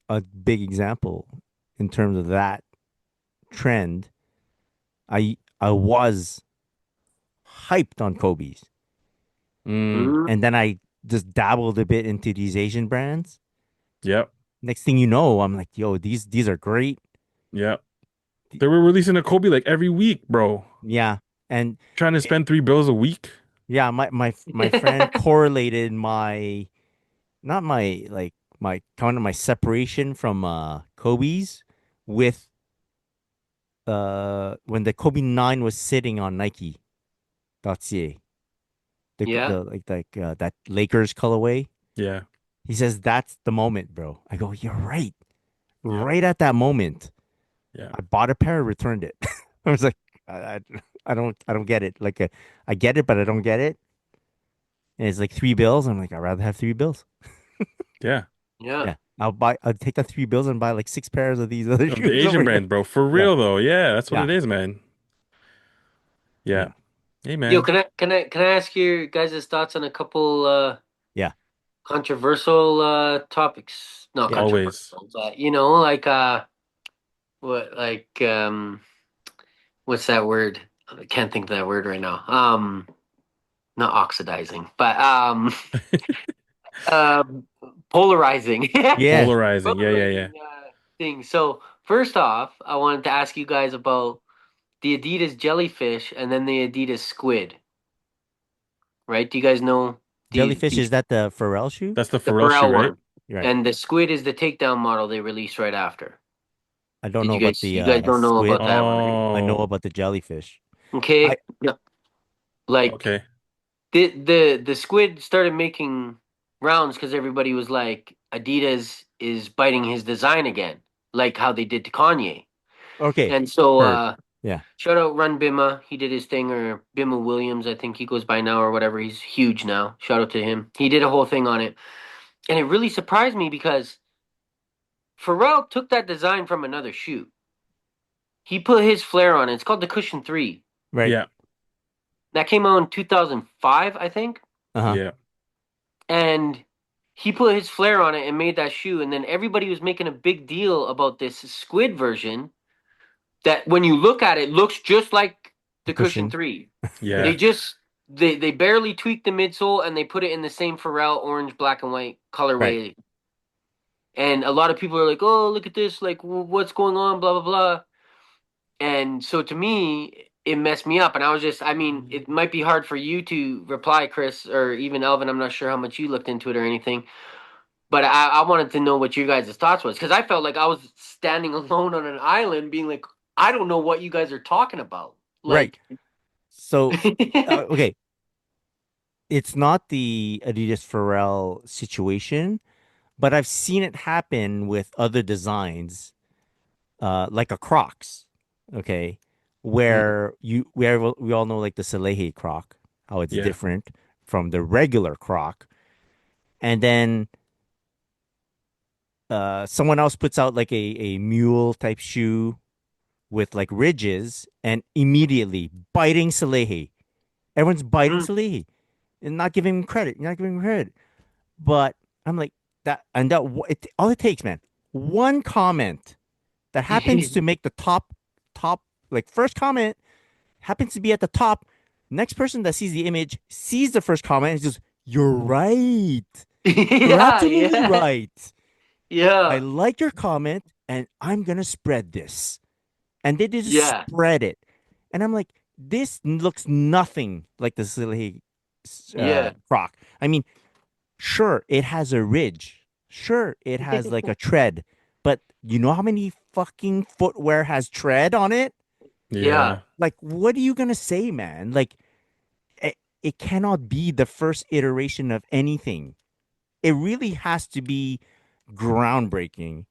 a big example in terms of that trend. I was hyped on Kobe's, Mm. Mm, and then I just dabbled a bit into these Asian brands. Yep. Next thing you know, I'm like, yo, these are great. Yep. They were releasing a Kobe like every week, bro. Yeah, and Trying to it, spend $3 a week. yeah, my friend correlated my not my like my kind of my separation from Kobe's with when the Kobe 9 was sitting on Nike.ca. yeah, That Lakers colorway. Yeah. He says that's the moment, bro. I go, you're right. Yep. Right at that moment, Yeah. I bought a pair, returned it. I was like, I, I, I don't get it. I get it, but I don't get it. And it's like 3 bills. I'm like, I'd rather have 3 bills. Yeah. yeah, Yeah, I'll take the 3 bills and buy like 6 pairs of these other Of the shoes Asian over here. brands, bro. For Yeah, real though. Yeah, that's what yeah, it is, man. Yeah. yeah, Hey, Yo, man. can I ask your guys' thoughts on a couple yeah, controversial topics? Not yeah. Always. controversial, but like what what's that word? I can't think of that word right now. Not oxidizing, but um polarizing. Yeah. Polarizing. Yeah, yeah, yeah. Polarizing thing. So first off, I wanted to ask you guys about the Adidas jellyfish and then the Adidas squid. Right? Do you guys know Jellyfish, these is that the Pharrell shoe? That's the the Pharrell shoe, Pharrell right? one? Right. And the squid is the takedown model they released right after. I don't Did know you about guys the you guys don't know squid. about that one, right? I know Oh, about the jellyfish. I Okay. Yeah. Like okay. the squid started making rounds because everybody was like, Adidas is biting his design again, like how they did to Kanye. Okay, And so heard. Yeah. shout out Run Bimma. He did his thing, or Bimma Williams, I think he goes by now or whatever. He's huge now. Shout out to him. He did a whole thing on it. And it really surprised me because Pharrell took that design from another shoe. He put his flair on it. It's called the Cushion 3. Right. Yeah. That came out in 2005, I think. Uh-huh. Yeah. And he put his flair on it and made that shoe. And then everybody was making a big deal about this squid version that when you look at it looks just like The the Cushion cushion. 3. Yeah. They just they barely tweaked the midsole and they put it in the same Pharrell orange, black and white Right. colorway. And a lot of people are like, "Oh, look at this! Like, what's going on?" Blah blah blah. And so to me, it messed me up. And I was just, I mean, it might be hard for you to reply, Chris, or even Elvin. I'm not sure how much you looked into it or anything. But I wanted to know what your guys' thoughts was because I felt like I was standing alone on an island, being like, I don't know what you guys are talking about. Right. Like, So, okay, it's not the Adidas Pharrell situation, but I've seen it happen with other designs, like a Crocs, okay, Mm. where we all know like the Salehe Croc, how it's Yeah. different from the regular Croc, and then someone else puts out like a mule type shoe with like ridges, and immediately biting Salehe. Everyone's biting mm, Salehe and not giving him credit. You're not giving him credit. But I'm like that, and all it takes, man, one comment that happens to make the top like first comment happens to be at the top. Next person that sees the image sees the first comment and says, "You're right. You're yeah, absolutely yeah, right. I yeah, like your comment, and I'm gonna spread this." And they just yeah, spread it, and I'm like, this looks nothing like the silly yeah, croc. I mean, sure, it has a ridge. Sure, it has like a tread. But you know how many fucking footwear has tread on it? yeah, Yeah. Like, what are you gonna say, man? Like, it cannot be the first iteration of anything. It really has to be groundbreaking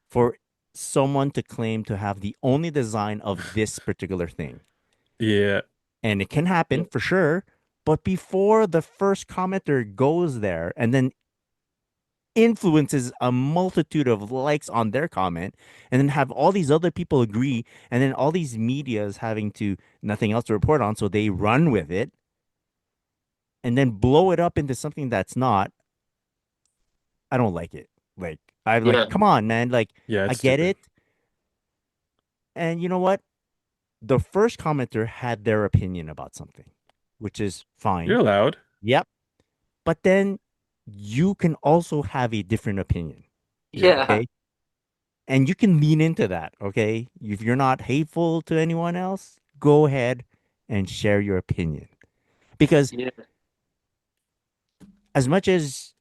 for someone to claim to have the only design of this particular thing. Yeah. And it can happen for sure. But before the first commenter goes there and then influences a multitude of likes on their comment, and then have all these other people agree, and then all these medias having to nothing else to report on, so they run with it and then blow it up into something that's not. I don't like it. Like, yeah, come on, man. Like, Yeah. I It's get stupid. it. And you know what? The first commenter had their opinion about something, which is You're fine. allowed. Yep. But then you can also have a different opinion. Yeah. Yeah. Okay. And you can lean into that. Okay. If you're not hateful to anyone else, go ahead and share your opinion. Because Yeah. as much as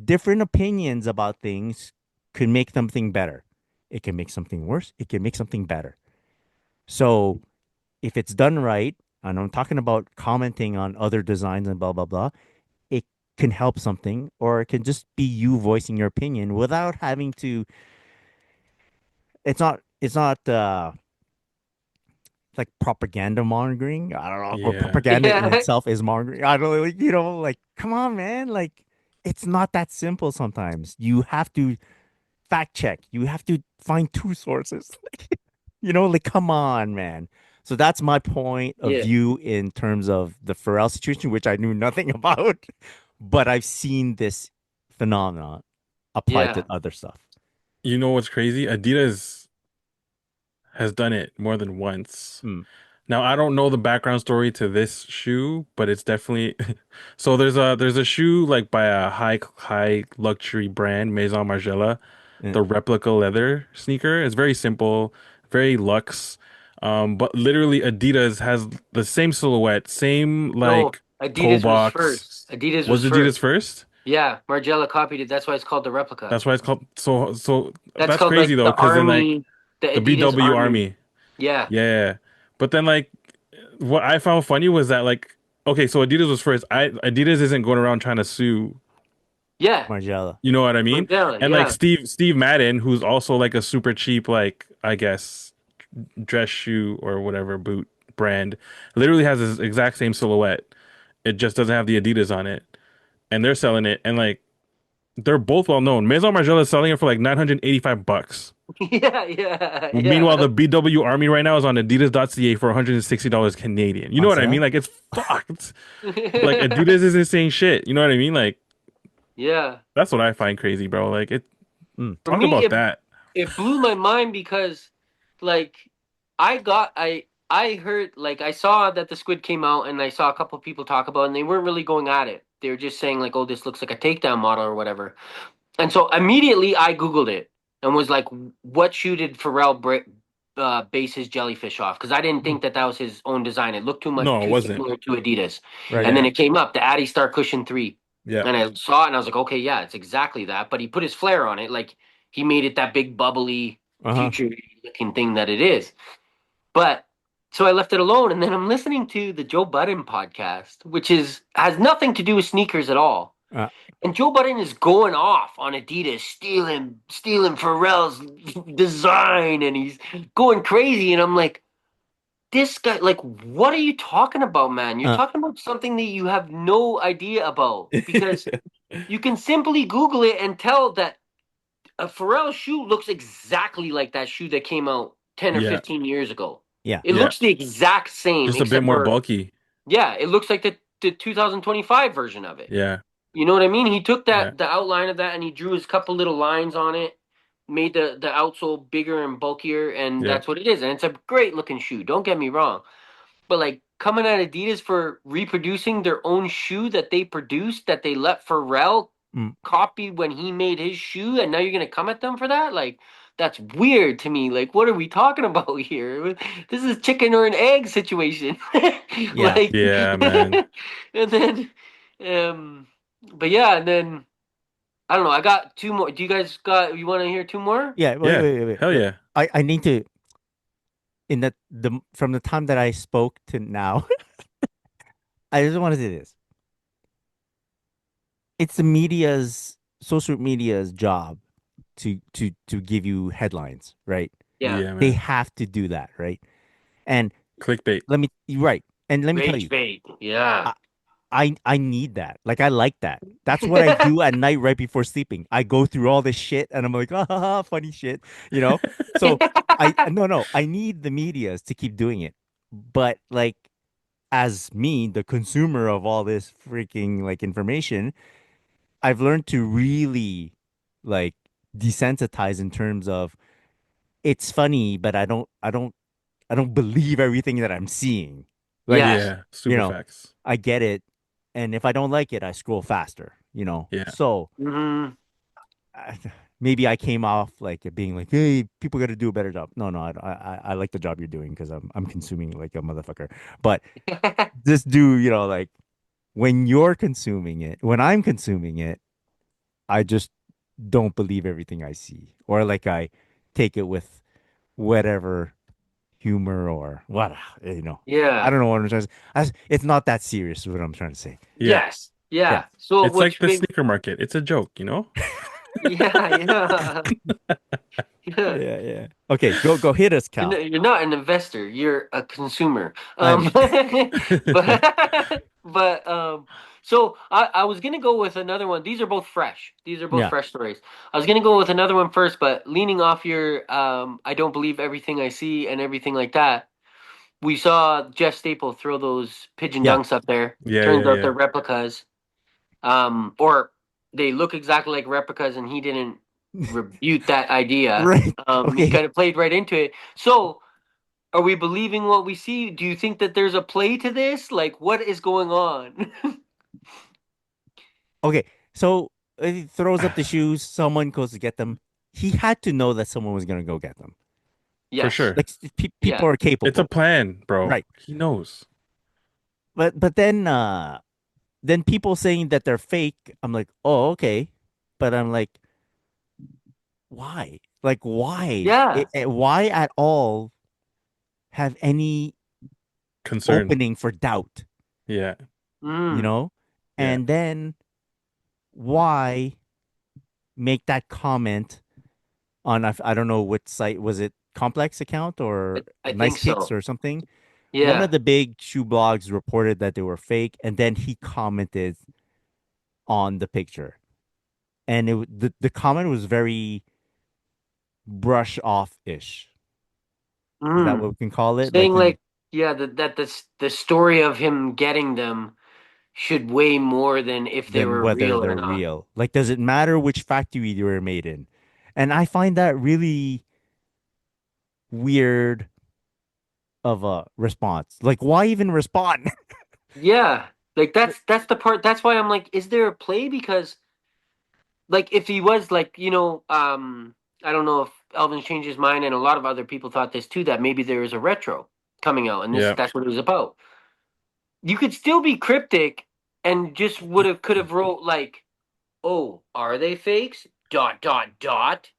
different opinions about things could make something better, it can make something worse, it can make something better. So if it's done right, and I'm talking about commenting on other designs and blah, blah, blah, it can help something, or it can just be you voicing your opinion without having to. It's not like propaganda mongering. I don't know. Yeah. Propaganda in Yeah. itself is mongering. I don't know, like come on, man. Like it's not that simple sometimes. You have to fact check. You have to find two sources. Like come on, man. So that's my point of Yeah. view in terms of the Pharrell situation, which I knew nothing about, but I've seen this phenomenon applied to Yeah. other stuff. You know what's crazy? Adidas has done it more than once. Mm, Now I don't know the background story to this shoe, but it's definitely so there's a shoe like by a high luxury brand, Maison Margiela, mm, the replica leather sneaker. It's very simple, very luxe. But literally Adidas has the same silhouette, same No, like toe Adidas was box. first. Adidas Was was Adidas first. first? Yeah, Margiela copied it. That's why it's called the replica. That's why it's called so That's that's called crazy like though, the because then like army, the the Adidas BW army. Army. Yeah. Yeah. But then like what I found funny was that like okay, so Adidas was first. Adidas isn't going around trying to sue, Yeah. you know what I mean? Margiela. And like Yeah. Steve Madden, who's also like a super cheap like I guess dress shoe or whatever boot brand, literally has this exact same silhouette. It just doesn't have the Adidas on it. And they're selling it and like they're both well known. Maison Margiela is selling it for like 985 bucks. Yeah. Yeah. Meanwhile, Yeah. the BW Army right now is on Adidas.ca for $160 Canadian. You know on what I mean? sale? Like it's fucked. Like Adidas isn't saying shit. You know what I mean? Like Yeah. that's what I find crazy, bro. Like it. Mm, For Talk me, about it that. it blew my mind because like I heard like I saw that the squid came out and I saw a couple people talk about it and they weren't really going at it. They were just saying like, oh, this looks like a takedown model or whatever. And so immediately I Googled it and was like, what shoe did base his jellyfish off? Because I didn't mm. think that that was his own design. It looked No, it too wasn't. similar to Adidas. Right. And then Yeah. it came up, the Addy Star Cushion 3. Yeah. And I saw it and I was like, okay, yeah, it's exactly that. But he put his flair on it. Like he made it that big bubbly Uh-huh. future looking thing that it is. But so I left it alone, and then I'm listening to the Joe Budden podcast, which is has nothing to do with sneakers at all. Uh, And Joe Budden is going off on Adidas, stealing Pharrell's design, and he's going crazy. And I'm like, this guy, like, what are you talking about, man? You're uh, talking about something that you have no idea about because you can simply Google it and tell that a Pharrell shoe looks exactly like that shoe that came out 10 or Yeah. 15 years ago. yeah. It Yeah. looks the exact same, Just a bit except more for, bulky. yeah, it looks like the 2025 version of it. Yeah. You know what I mean? He took Yeah. the outline of that and he drew his couple little lines on it, made the outsole bigger and bulkier, and Yeah. that's what it is. And it's a great looking shoe. Don't get me wrong. But like coming at Adidas for reproducing their own shoe that they produced that they let Pharrell Mm, copy when he made his shoe, and now you're gonna come at them for that? Like that's weird to me. Like what are we talking about here? This is chicken or an egg situation. yeah. Like, Yeah, man. and then, um, but yeah, and then I don't know. I got two more. Do you guys got? You want to hear two more? Yeah. Wait, Yeah. wait, wait, wait. Hell yeah. I need to in the from the time that I spoke to now, I just want to say this. It's the media's social media's job to give you headlines, right? Yeah, Yeah, They man. have to do that, right? And Clickbait. right. And let me tell rage you, bait. Yeah. I, I need that. Like I like that. That's what I do at night right before sleeping. I go through all this shit and I'm like, ah, funny shit, you know? So no, I need the medias to keep doing it. But like as me, the consumer of all this freaking like information, I've learned to really like desensitize in terms of it's funny, but I don't. I don't believe everything that I'm seeing. Like, Yes. Yeah, you super know, facts. I get it. And if I don't like it, I scroll faster, you know. Yeah. So Hmm. I, maybe I came off like it being like, hey, people got to do a better job. No, no, I like the job you're doing because I'm consuming like a motherfucker. But just do, like when you're consuming it, when I'm consuming it, I just don't believe everything I see, or like I take it with whatever humor or what, I Yeah. don't know what I'm trying to say. It's not that serious, is what I'm trying to say. Yeah. Yes. Yeah. Yeah. So It's like which the makes sneaker market. It's a joke, you know? yeah, yeah. Yeah. Yeah, yeah. Okay, go hit us, Cal. You're not an investor. You're a consumer. I'm But so I was gonna go with another one. These are both fresh. These are both yeah, fresh stories. I was gonna go with another one first, but leaning off your I don't believe everything I see and everything like that. We saw Jeff Staple throw those pigeon yeah. dunks up there. Yeah, Turns yeah, out yeah. they're replicas. Or they look exactly like replicas, and he didn't rebuke that idea. Right. He Okay. kind of played right into it. So, are we believing what we see? Do you think that there's a play to this? Like, what is going on? Okay. So he throws up the shoes, someone goes to get them. He had to know that someone was gonna go get them. For Yes. sure. Like people Yeah. are It's a capable. plan, bro. Right. He knows. But then people saying that they're fake, I'm like, "Oh, okay." But I'm like, "Why? Like why? Yeah. Why at all have any Concern. opening for doubt, Yeah. you Mm. know? Yeah. And then why make that comment on I don't know what site was it, Complex account or I Nice think Kicks so. or something? One of Yeah. the big shoe blogs reported that they were fake, and then he commented on the picture. And the comment was very brush off ish. Is that what Mm. we can call it? Like Saying he like, yeah, that the story of him getting them should weigh more than if they Then were whether real or they're not. real. Like, does it matter which factory they were made in? And I find that really weird of a response. Like, why even respond? Yeah. Like that's the part. That's why I'm like, is there a play? Because like if he was like, I don't know if Elvin's changed his mind, and a lot of other people thought this too, that maybe there is a retro coming out, and this Yeah. that's what it was about. You could still be cryptic and just would have could have wrote like, oh, are they fakes? Dot dot dot.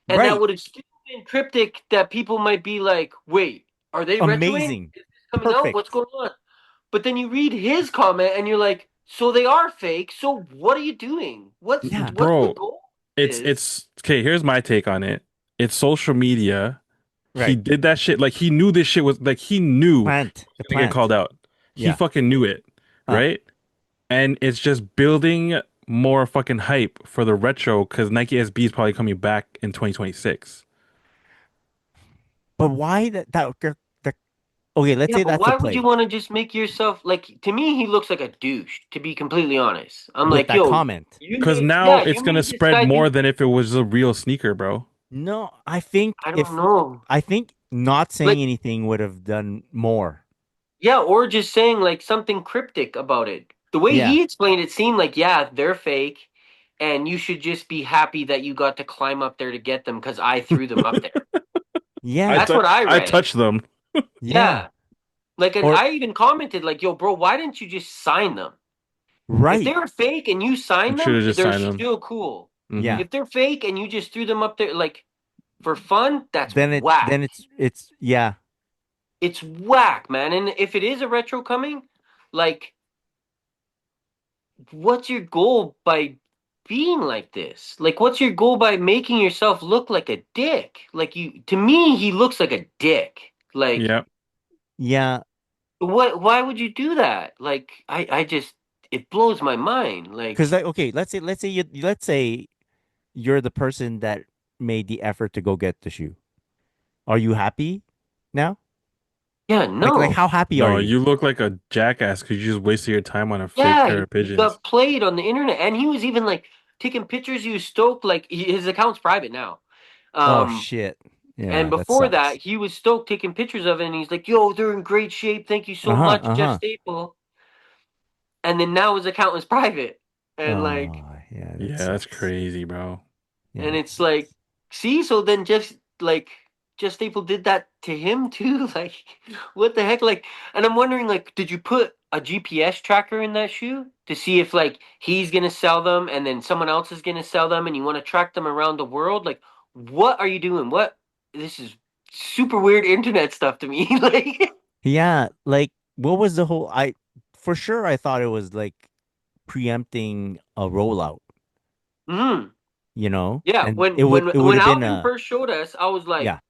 And that Right. would have still been cryptic that people might be like, wait, are they retroing? Amazing. Is this coming out? What's Perfect. going on? But then you read his comment and you're like, so they are fake. So what are you doing? Yeah. What's the Bro, goal? Is it's okay, here's my take on it. It's social media. He Right. did that shit like he knew this shit was like he knew he Plant. was A gonna get called plant. out. He Yeah. fucking knew it, Uh, right? And it's just building more fucking hype for the retro because Nike SB is probably coming back in 2026. but why that okay, let's yeah, say but that's a why would you play want to just make yourself like to me he looks like a douche, to be completely honest. I'm with like, that yo, comment. Because now it's you gonna made this spread guy more do than if it was a real sneaker, bro. No, I think I don't if know. I think not saying Like anything would have done more. yeah, or just saying like something cryptic about it. The way Yeah. he explained it seemed like, yeah, they're fake, and you should just be happy that you got to climb up there to get them because I threw them up there. I Yeah. That's tou- what I I read. touched them. Yeah. Yeah. Like, and Or I even commented, like, yo, bro, why didn't you just sign them? If right. they were fake and you You signed should them, have just they're signed them. still cool. Hmm. Yeah. If they're fake and you just threw them up there, like, for fun, that's Then it whack. then it's yeah. It's whack, man. And if it is a retro coming, like, what's your goal by being like this? Like, what's your goal by making yourself look like a dick? Like, to me, he looks like a dick. Like, Yeah. Yeah. why would you do that? Like, I just, it blows my mind. Because Like, like okay, let's say you're the person that made the effort to go get the shoe. Are you happy now? yeah, Like no. how happy are No, you? you look like a jackass because you just wasted your time on a fake Yeah, pair of he pigeons. got played on the internet. And he was even like taking pictures. He was stoked. Like, his account's private now. Oh Um, shit. And Yeah, that before that, sucks. he was stoked taking pictures of it, and he's like, "Yo, they're in great shape. Thank you so Uh-huh, much, Jeff uh-huh. Staple." And then now his account is private, and like, Oh, yeah, that Yeah, that's sucks. crazy, bro. Yeah, and that it's like, sucks. see, so then Jeff Staple did that to him too. Like, what the heck? Like, and I'm wondering, like, did you put a GPS tracker in that shoe to see if like he's gonna sell them, and then someone else is gonna sell them, and you want to track them around the world? Like, what are you doing? What? This is super weird internet stuff to me. Like, Yeah, like what was the whole for sure I thought it was like preempting a rollout, mm, yeah. And When when it would when have been Alvin a first showed us, I was like, yeah.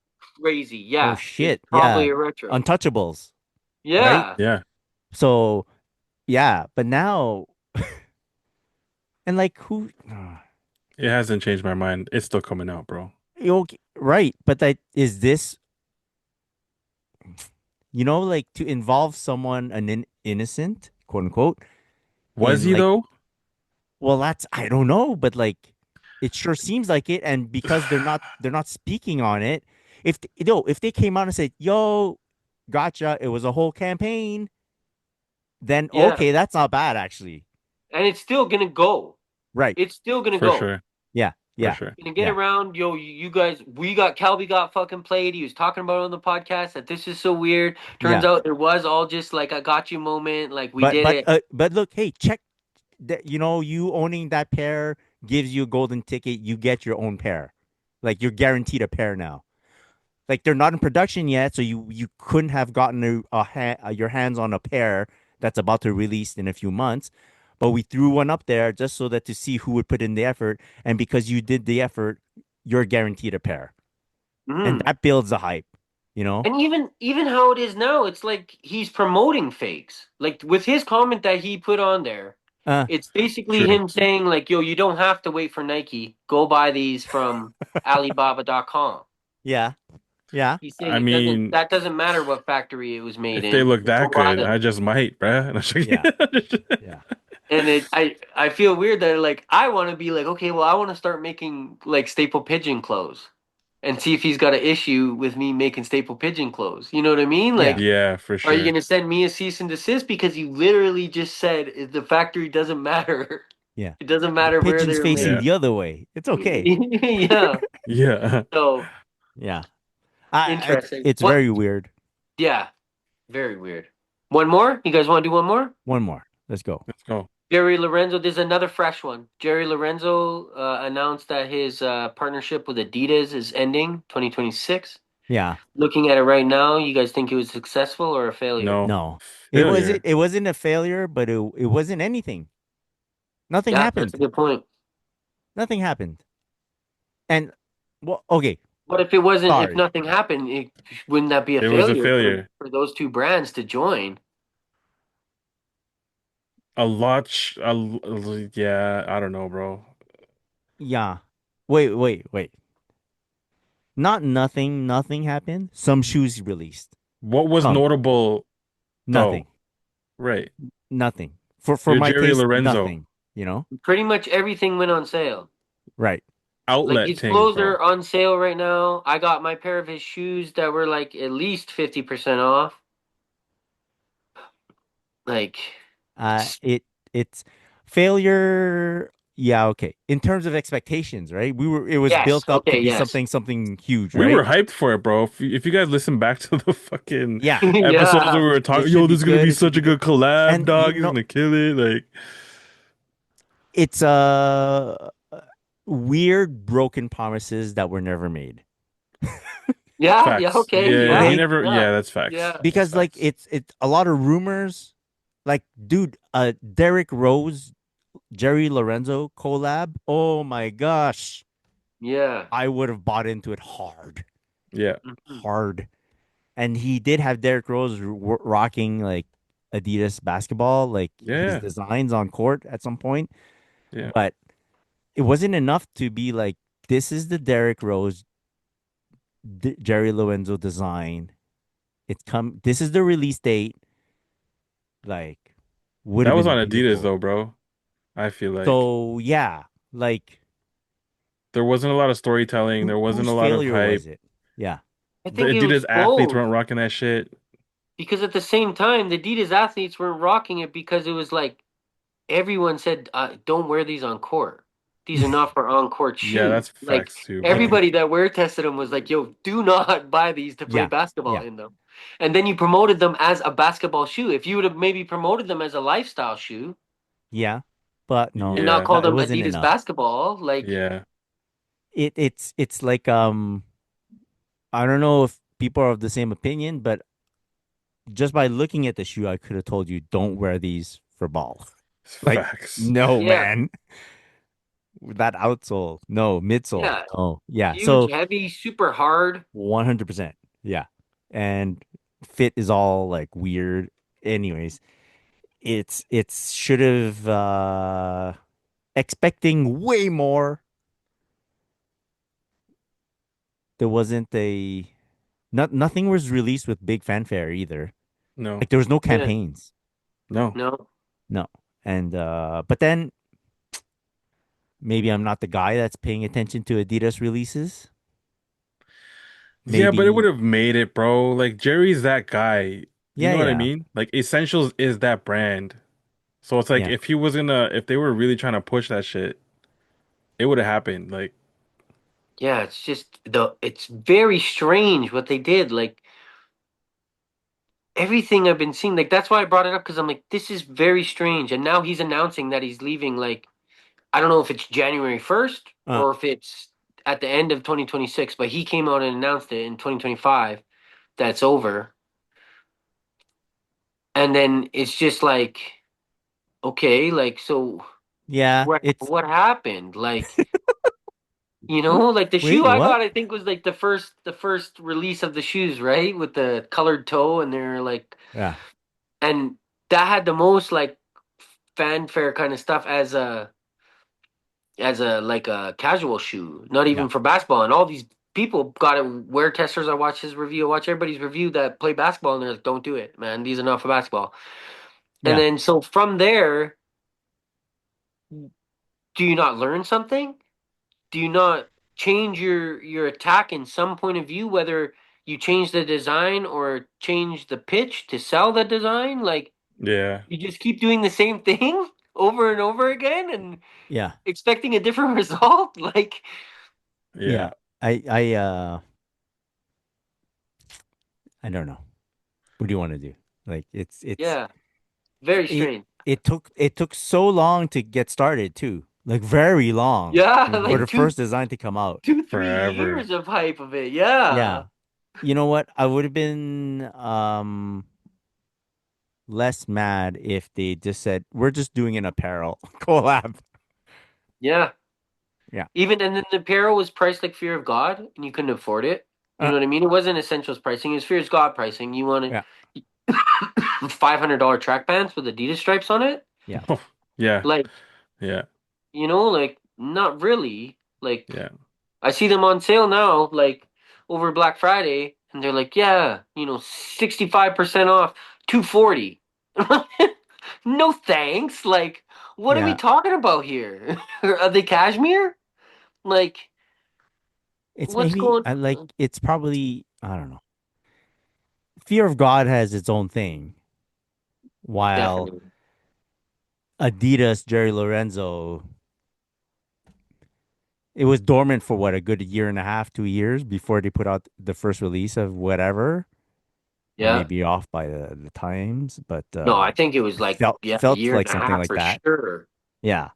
crazy. Oh Yeah, it's shit. probably Yeah. a retro. Untouchables, right? Yeah. Yeah, So, yeah, but now and like who it hasn't changed my mind. It's still coming out, bro. right, but that is this, like to involve someone innocent, quote unquote, Was in he like though? well, that's I don't know, but like it sure seems like it, and because they're not speaking on it. If they came out and said, "Yo, gotcha," it was a whole campaign, then Yeah. okay, that's not bad actually. And it's still gonna go. Right. It's still gonna For go. sure, Yeah. for Yeah. sure. Gonna get Yeah. around, yo. You guys, Calby got fucking played. He was talking about it on the podcast that this is so weird. Turns Yeah. out it was all just like a got you moment. Like we But did but it. uh, but look, hey, check that. You owning that pair gives you a golden ticket. You get your own pair. Like you're guaranteed a pair now. Like they're not in production yet, so you couldn't have gotten your hands on a pair that's about to release in a few months. But we threw one up there just so that to see who would put in the effort, and because you did the effort, you're guaranteed a pair, and Mm. that builds the hype. You know? And even how it is now, it's like he's promoting fakes. Like with his comment that he put on there, Uh, it's basically True. him saying like, "Yo, you don't have to wait for Nike. Go buy these from Alibaba.com." yeah, yeah, He's saying I mean, that doesn't matter what factory it was made if they in. look Go that buy good, them. I just might, bruh. yeah, yeah, And I feel weird that like I want to be like, okay, well I want to start making like staple pigeon clothes and see if he's got an issue with me making staple pigeon clothes. You know what I mean? yeah, Like, Yeah, for are you sure. gonna send me a cease and desist because you literally just said the factory doesn't matter. yeah. It doesn't The matter where pigeon's they're facing Yeah, made. the other way. It's okay. Yeah. yeah. So Yeah, interesting. it's What? very weird. Yeah. Very weird. One more? You guys want to do one more? One more. Let's go. Let's go. Jerry Lorenzo, there's another fresh one. Jerry Lorenzo announced that his partnership with Adidas is ending 2026. Yeah. Looking at it right now, you guys think it was successful or a failure? No No, failure. it wasn't a failure, but it wasn't anything. Nothing Yeah, that's a happened. good point. Nothing happened. And well, okay, But if sorry. nothing happened, wouldn't that be a It was a failure failure. for those two brands to join? A lot. Yeah, I don't know, bro. Yeah. Wait. Not nothing. Nothing happened. Some shoes released. What was Some. notable Nothing. though? Right. Nothing. For You're my Jerry taste, Lorenzo. nothing. You know. Pretty much everything went on sale. Right. Like Outlet his things, clothes bro. are on sale right now. I got my pair of his shoes that were like at least 50% off. Like, It's failure. Yeah, okay. In terms of expectations, right? It was yes, built up to okay, be yes. something huge, We were right? hyped for it, bro. If you guys listen back to the fucking Yeah. episodes Yeah. where we were It talking, should yo, this be is gonna good. be It should such be a good. good collab, And dog. He's gonna kill it. Like, it's weird broken promises that were never made. Yeah, facts. okay, Yeah, we yeah, Okay? never. yeah, Yeah, that's facts. yeah. That's Because like facts. it's a lot of rumors. Like, dude, Derrick Rose, Jerry Lorenzo collab. Oh my gosh. Yeah. I would have bought into it hard. Yeah, Mhm. Hard. And he did have Derrick Rose rocking like Adidas basketball, like his yeah, designs on court at some point, yeah. but it wasn't enough to be like, this is the Derrick Rose, Jerry Lorenzo design. This is the release date. Like, would That have was been on Adidas beautiful. though, bro. I feel like So yeah, like there wasn't a lot of storytelling. There wasn't whose a lot of failure hype. was it? Yeah. I The think it Adidas was athletes both. weren't rocking that shit. Because at the same time, the Adidas athletes weren't rocking it because it was like everyone said, "Don't wear these on court. These are not for on court Yeah, shoes." that's Like facts too, bro. everybody that wear tested them was like, "Yo, do not buy these to play Yeah. basketball Yeah. in them." And then you promoted them as a basketball shoe. If you would have maybe promoted them as a lifestyle shoe Yeah. But no, and not Yeah, called it them wasn't Adidas enough. basketball, like yeah. It's like I don't know if people are of the same opinion, but just by looking at the shoe, I could have told you don't wear these for ball. Like, Facts. no, yeah, man. That outsole, no, midsole, yeah, no. Yeah. huge, So heavy, super hard. 100%. Yeah. And fit is all like weird. Anyways, it's should have expecting way more. There wasn't a nothing was released with big fanfare either. No, Like there was no Yeah, campaigns. no. no, No. And but then maybe I'm not the guy that's paying attention to Adidas releases. Yeah, but it would Maybe have made it, bro. Like Jerry's that guy. You yeah, know what I yeah. mean? Like Essentials is that brand. So it's like Yeah. if he was gonna, if they were really trying to push that shit, it would have happened. Like, yeah. It's just it's very strange what they did. Like everything I've been seeing, like that's why I brought it up because I'm like, this is very strange. And now he's announcing that he's leaving. Like I don't know if it's January 1st Uh, or if it's at the end of 2026, but he came out and announced it in 2025 that's over. And then it's just like, okay, like so yeah, what happened? Like, like the wait, shoe I what? got, I think was like the first release of the shoes, right? With the colored toe, and they're like, Yeah. and that had the most like fanfare kind of stuff as a like a casual shoe, not Yeah. even for basketball. And all these people got it. Wear testers. I watch his review. I watch everybody's review that play basketball, and they're like, "Don't do it, man. These are not for basketball." And Yeah. then so from there, do you not learn something? Do you not change your attack in some point of view, whether you change the design or change the pitch to sell the design? Like yeah, you just keep doing the same thing over and over again and Yeah. expecting a different result? Like, Yeah. yeah, I I don't know. What do you want to do? Like it's yeah, very it strange. it took so long to get started too. Like very long Yeah, for hmm the like first design to come out. 2 3 years forever. of hype of it. Yeah. Yeah. You know what? I would have been less mad if they just said, "We're just doing an apparel collab." Yeah. Yeah. Even and then the apparel was priced like Fear of God and you couldn't afford it. You Uh, know what I mean? It wasn't essentials pricing, it was Fear of God pricing. You wanted yeah. $500 track pants with Adidas stripes on it? Yeah. Yeah, Like, yeah, like not really. Like yeah, I see them on sale now, like over Black Friday, and they're like, yeah, 65% off, 240. No thanks. Like, what are we Yeah. talking about here? Are they cashmere? Like, It's what's maybe going I like it's probably I don't know. Fear of God has its own thing, while Definitely. Adidas, Jerry Lorenzo, it was dormant for what, a good year and a half, 2 years before they put out the first release of whatever. I may Yeah. be off by the times, but No, I think it was it like, felt yeah, a felt year and like a something half like for that. sure. Yeah.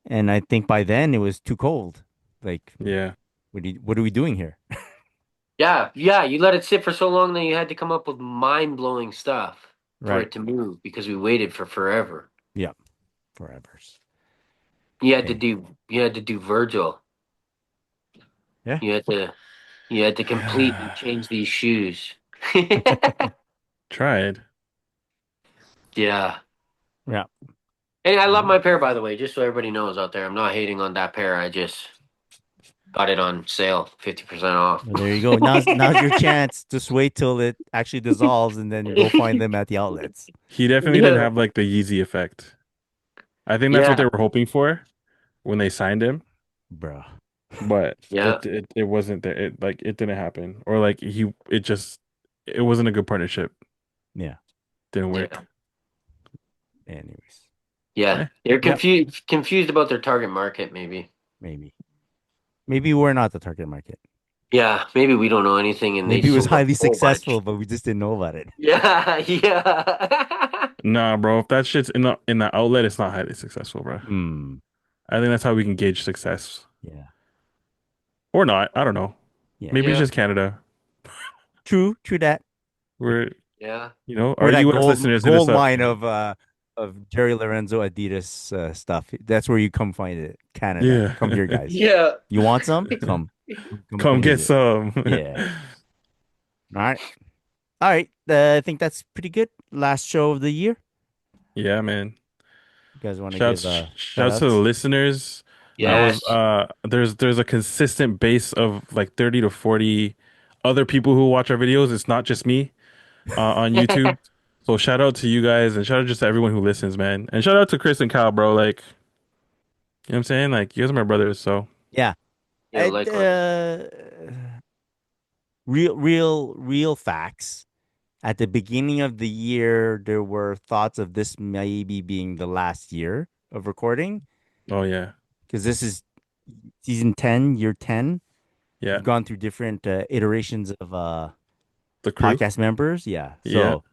And I think by then it was too cold. Like, yeah. what are we doing here? Yeah, yeah, you let it sit for so long that you had to come up with mind-blowing stuff for Right. it to move because we waited for forever. Yeah. Forever. You had to Hey. do Virgil. Yeah. You had to completely change these shoes. Tried. Yeah. Yeah. And I love Well, my pair, by the way, just so everybody knows out there. I'm not hating on that pair. I just got it on sale, 50% off. there you go. Now's your chance. Just wait till it actually dissolves and then go find them at the outlets. He definitely didn't Yeah. have like the Yeezy effect. I think that's what they Yeah. were hoping for when they signed him. Bruh. but Yeah. it wasn't there. It like it didn't happen, or like it wasn't a good partnership. Yeah. Didn't Yeah. work. Anyways. Yeah. Eh, They're Yep. confused about their target market, maybe. Maybe. Maybe we're not the target market. Yeah, maybe we don't know anything and they Maybe it was sold a highly whole successful, bunch. but we just didn't know about it. Yeah, yeah. nah, bro. If that shit's in the outlet, it's not highly successful, bro. Hmm. I think that's how we can gauge success, Yeah. or not. I don't know. Yeah. Maybe it's Yeah. just Canada. True. True that. We're Yeah. our We're that U.S. gold listeners hit us gold up. mine of Jerry Lorenzo Adidas stuff. That's where you come find it. Canada. Yeah. Come here, guys. Yeah. You want some? Come. Come Come get visit. some. Yeah. All right. All right. I think that's pretty good. Last show of the year. Yeah, man. You guys want to give shout Shouts to the outs? listeners. That was Yes. there's a consistent base of like 30 to 40 other people who watch our videos. It's not just me on YouTube. So shout out to you guys and shout out just to everyone who listens, man. And shout out to Chris and Kyle, bro. Like, you know what I'm saying? Like, you guys are my brothers, so Yeah. Yeah, And, likewise. real facts. At the beginning of the year, there were thoughts of this maybe being the last year of recording oh yeah. because this is season 10, year 10. Yeah. We've gone through different iterations of The crew. podcast members. Yeah. Yeah. So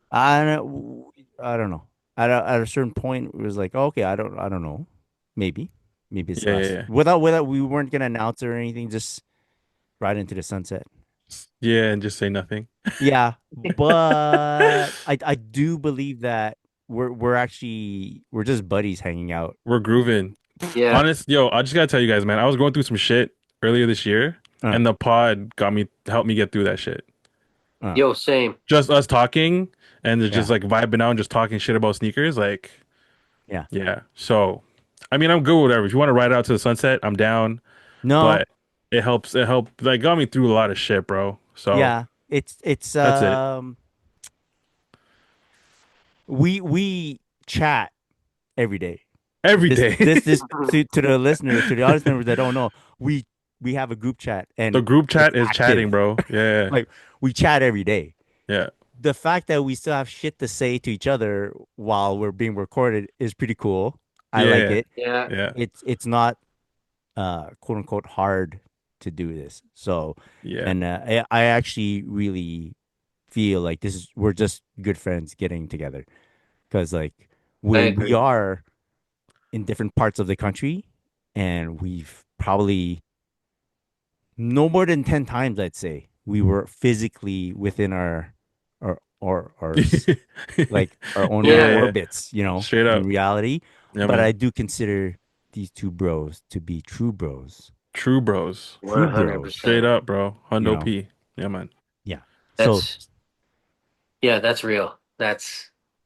I don't know. At a certain point, it was like, okay, I don't know. Maybe it's Yeah, yeah, last. yeah. Without we weren't gonna announce it or anything, just right into the sunset. Yeah, and just say nothing. Yeah, but I do believe that we're just buddies hanging out. We're grooving. Yeah. Honest, yo, I just gotta tell you guys, man. I was going through some shit earlier this year, Uh, and the pod helped me get through that shit. uh, Yo, same. Just us talking and just yeah, like vibing out and just talking shit about sneakers, like yeah. yeah. So, I mean, I'm good with whatever. If you want to ride out to the sunset, I'm down. No, But it helps. It helped. Like got me through a lot of shit, bro. So yeah. It's that's it. we chat every day. Every day, This to the listeners, to the audience members that don't know, we we have a group chat the and group it's chat is chatting, active. bro. Yeah, Like we chat every day. yeah, The fact that we still have shit to say to each other while we're being recorded is pretty cool. I like yeah, it. Yeah. yeah, It's not quote unquote hard to do this. So yeah. and I actually really feel like this is we're just good friends getting together because like I we agree. are in different parts of the country and we've probably no more than 10 times I'd say we were physically within our like our own Yeah, little Yeah. yeah. orbits, you know, Straight in up. reality. Yeah, But I man. do consider these two bros to be true bros. True bros. True bros, Straight 100%. up, bro. you Hundo know. P. Yeah, man. Yeah. So That's Yeah, that's real.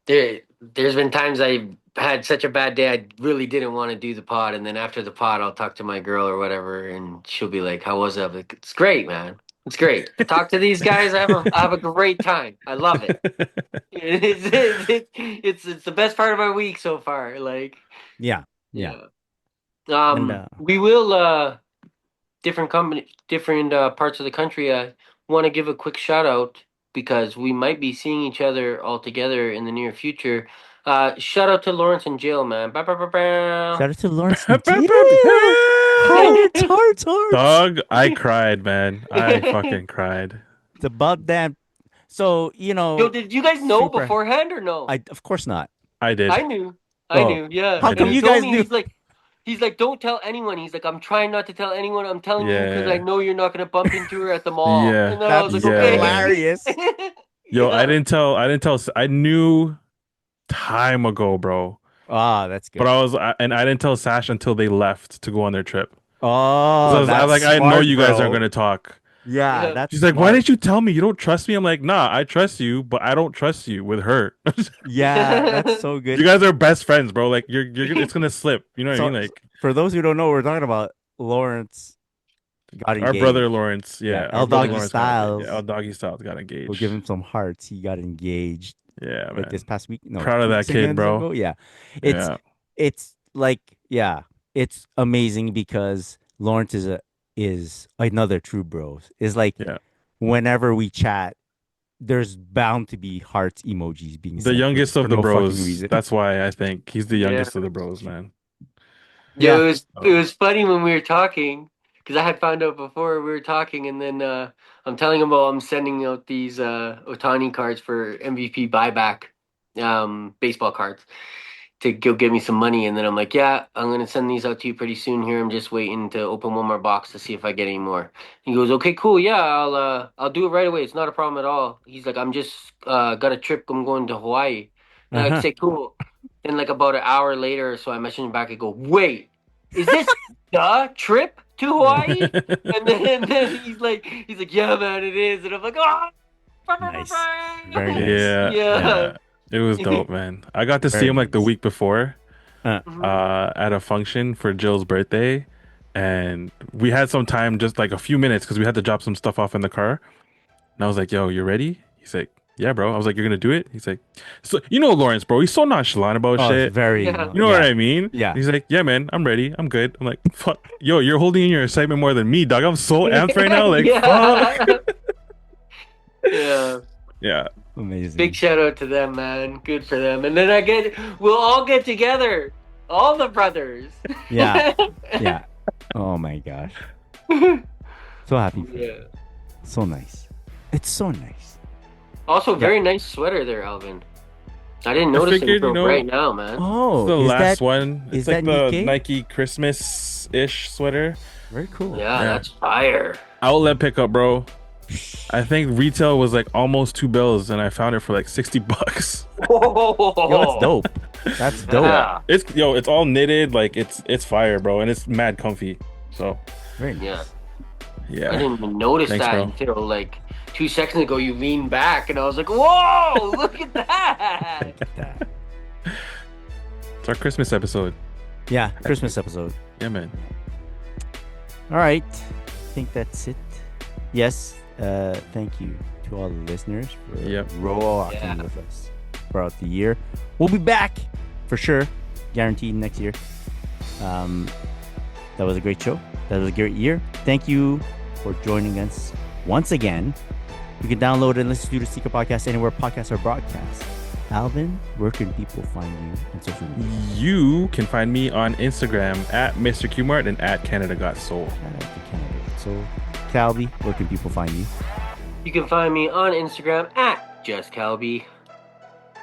There's been times I had such a bad day I really didn't want to do the pod, and then after the pod I'll talk to my girl or whatever and she'll be like, "How was it?" I'm like, "It's great, man. It's great. Talk to these guys. I have a great time. I love it. It's the best part of my week so far." Like, yeah, yeah. yeah. And We will different parts of the country. I want to give a quick shout out because we might be seeing each other all together in the near future. Shout out to Lawrence in jail, man. Ba, ba, ba, ba. shout out to Lawrence in jail. Hearts, hearts, hearts. Dog, I cried, man. I fucking cried. It's about damn. So, Yo, did you guys know super. beforehand or no? I of course not. I I did. knew. I Oh, knew, yeah. I how And come he did. you told guys me, knew? he's like, don't tell anyone. He's like, I'm trying not to tell anyone. I'm telling you because I Yeah. know you're not gonna bump into her at the mall. Yeah. And then I was That's like, Yeah. okay. hilarious. Yo, Yeah. I didn't tell, I knew time ago, bro. Ah, that's But good. and I didn't tell Sash until they left to go on their trip. 'Cause Oh, I was that's like, I know smart, you guys aren't bro. gonna talk. Yeah, Yeah. that's She's like, why smart. didn't you tell me? You don't trust me? I'm like, nah, I trust you, but I don't trust you with her. Yeah, that's so good. You guys are best friends, bro. Like it's gonna slip. You know what I So, mean? Like for those who don't know, we're talking about Lawrence got our brother engaged. Lawrence, Yeah, yeah, our L brother Doggy Lawrence got engaged. Yeah, Styles. our doggy styles got We'll give engaged. him some hearts. He got engaged Yeah, like this man. past week. No, Proud of that 2 weeks kid, bro. ago. Yeah, it's Yeah. it's like yeah, it's amazing because Lawrence is another true bros. Is like Yeah. whenever we chat, there's bound to be hearts emojis being The sent youngest for of the no fucking bros. reason. That's why I think he's the Yeah. youngest of the bros, man. Yeah, Yeah. it was funny when we were talking because I had found out before we were talking, and then I'm telling him, I'm sending out these Otani cards for MVP buyback, baseball cards to go get me some money, and then I'm like, yeah, I'm gonna send these out to you pretty soon. Here, I'm just waiting to open one more box to see if I get any more. He goes, okay, cool, yeah, I'll do it right away. It's not a problem at all. He's like, I'm just got a trip. I'm going to Hawaii, and I Uh-huh. say, cool. Then like about an hour later or so, I message him back and go, wait, is this the trip to Hawaii? And then he's like, yeah, man, it is. And I'm like, oh, Nice. Very nice. Yeah, Yeah. yeah. It was dope, man. I got to see Very him like the nice. week before, Mhm. at a function for Jill's birthday, and we had some time, just like a few minutes, because we had to drop some stuff off in the car. And I was like, "Yo, you ready?" He's like, "Yeah, bro." I was like, "You're gonna do it?" He's like, "So you know Lawrence, bro? He's so nonchalant about Oh, it's shit. very. Yeah. You know what I mean?" Yeah. And he's like, "Yeah, man, I'm ready. I'm good." I'm like, "Fuck, yo, you're holding in your excitement more than me, dog. I'm so amped right now. Like, fuck." Yeah. Yeah. Yeah. Amazing. Big shout out to them, man. Good for them. And then we'll all get together. All the brothers. Yeah. Yeah. Oh my gosh. So happy for you. Yeah. So nice. It's so nice. Also, very nice sweater there, Alvin. I didn't notice figured, it until you know- right now, man. Oh, the is last that one. is It's like that the Nikkei? Nike Christmas-ish sweater. very cool? Yeah, Yeah. that's fire. Outlet pickup, bro. I think retail was like almost $2, and I found it for like $60. Yo, that's dope. That's dope. Yeah. It's all knitted, like it's fire, bro, and it's mad comfy. So Very nice. Yeah. yeah, I didn't even notice Thanks, that bro. until like 2 seconds ago. You leaned back, and I was like, "Whoa! Look at that!" Look at that. It's our Christmas episode. Yeah, Christmas episode. Yeah, man. All right. I think that's it. Yes. Thank you to all the listeners for Yep. rocking Yeah. with us throughout the year. We'll be back for sure, guaranteed next year. That was a great show. That was a great year. Thank you for joining us once again. You can download and listen to the Secret Podcast anywhere podcasts are broadcast. Alvin, where can people find you on social media? You can find me on Instagram at Mr. Qmart and at Canada Got Soul. Shout out to Canada. So, Calby, where can people find you? You can find me on Instagram at JustCalby.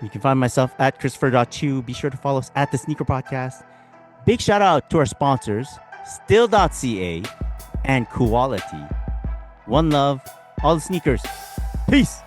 You can find myself at Christopher.Chu. Be sure to follow us at the Sneaker Podcast. Big shout out to our sponsors, Still.ca and Quality. One love, all the sneakers. Peace.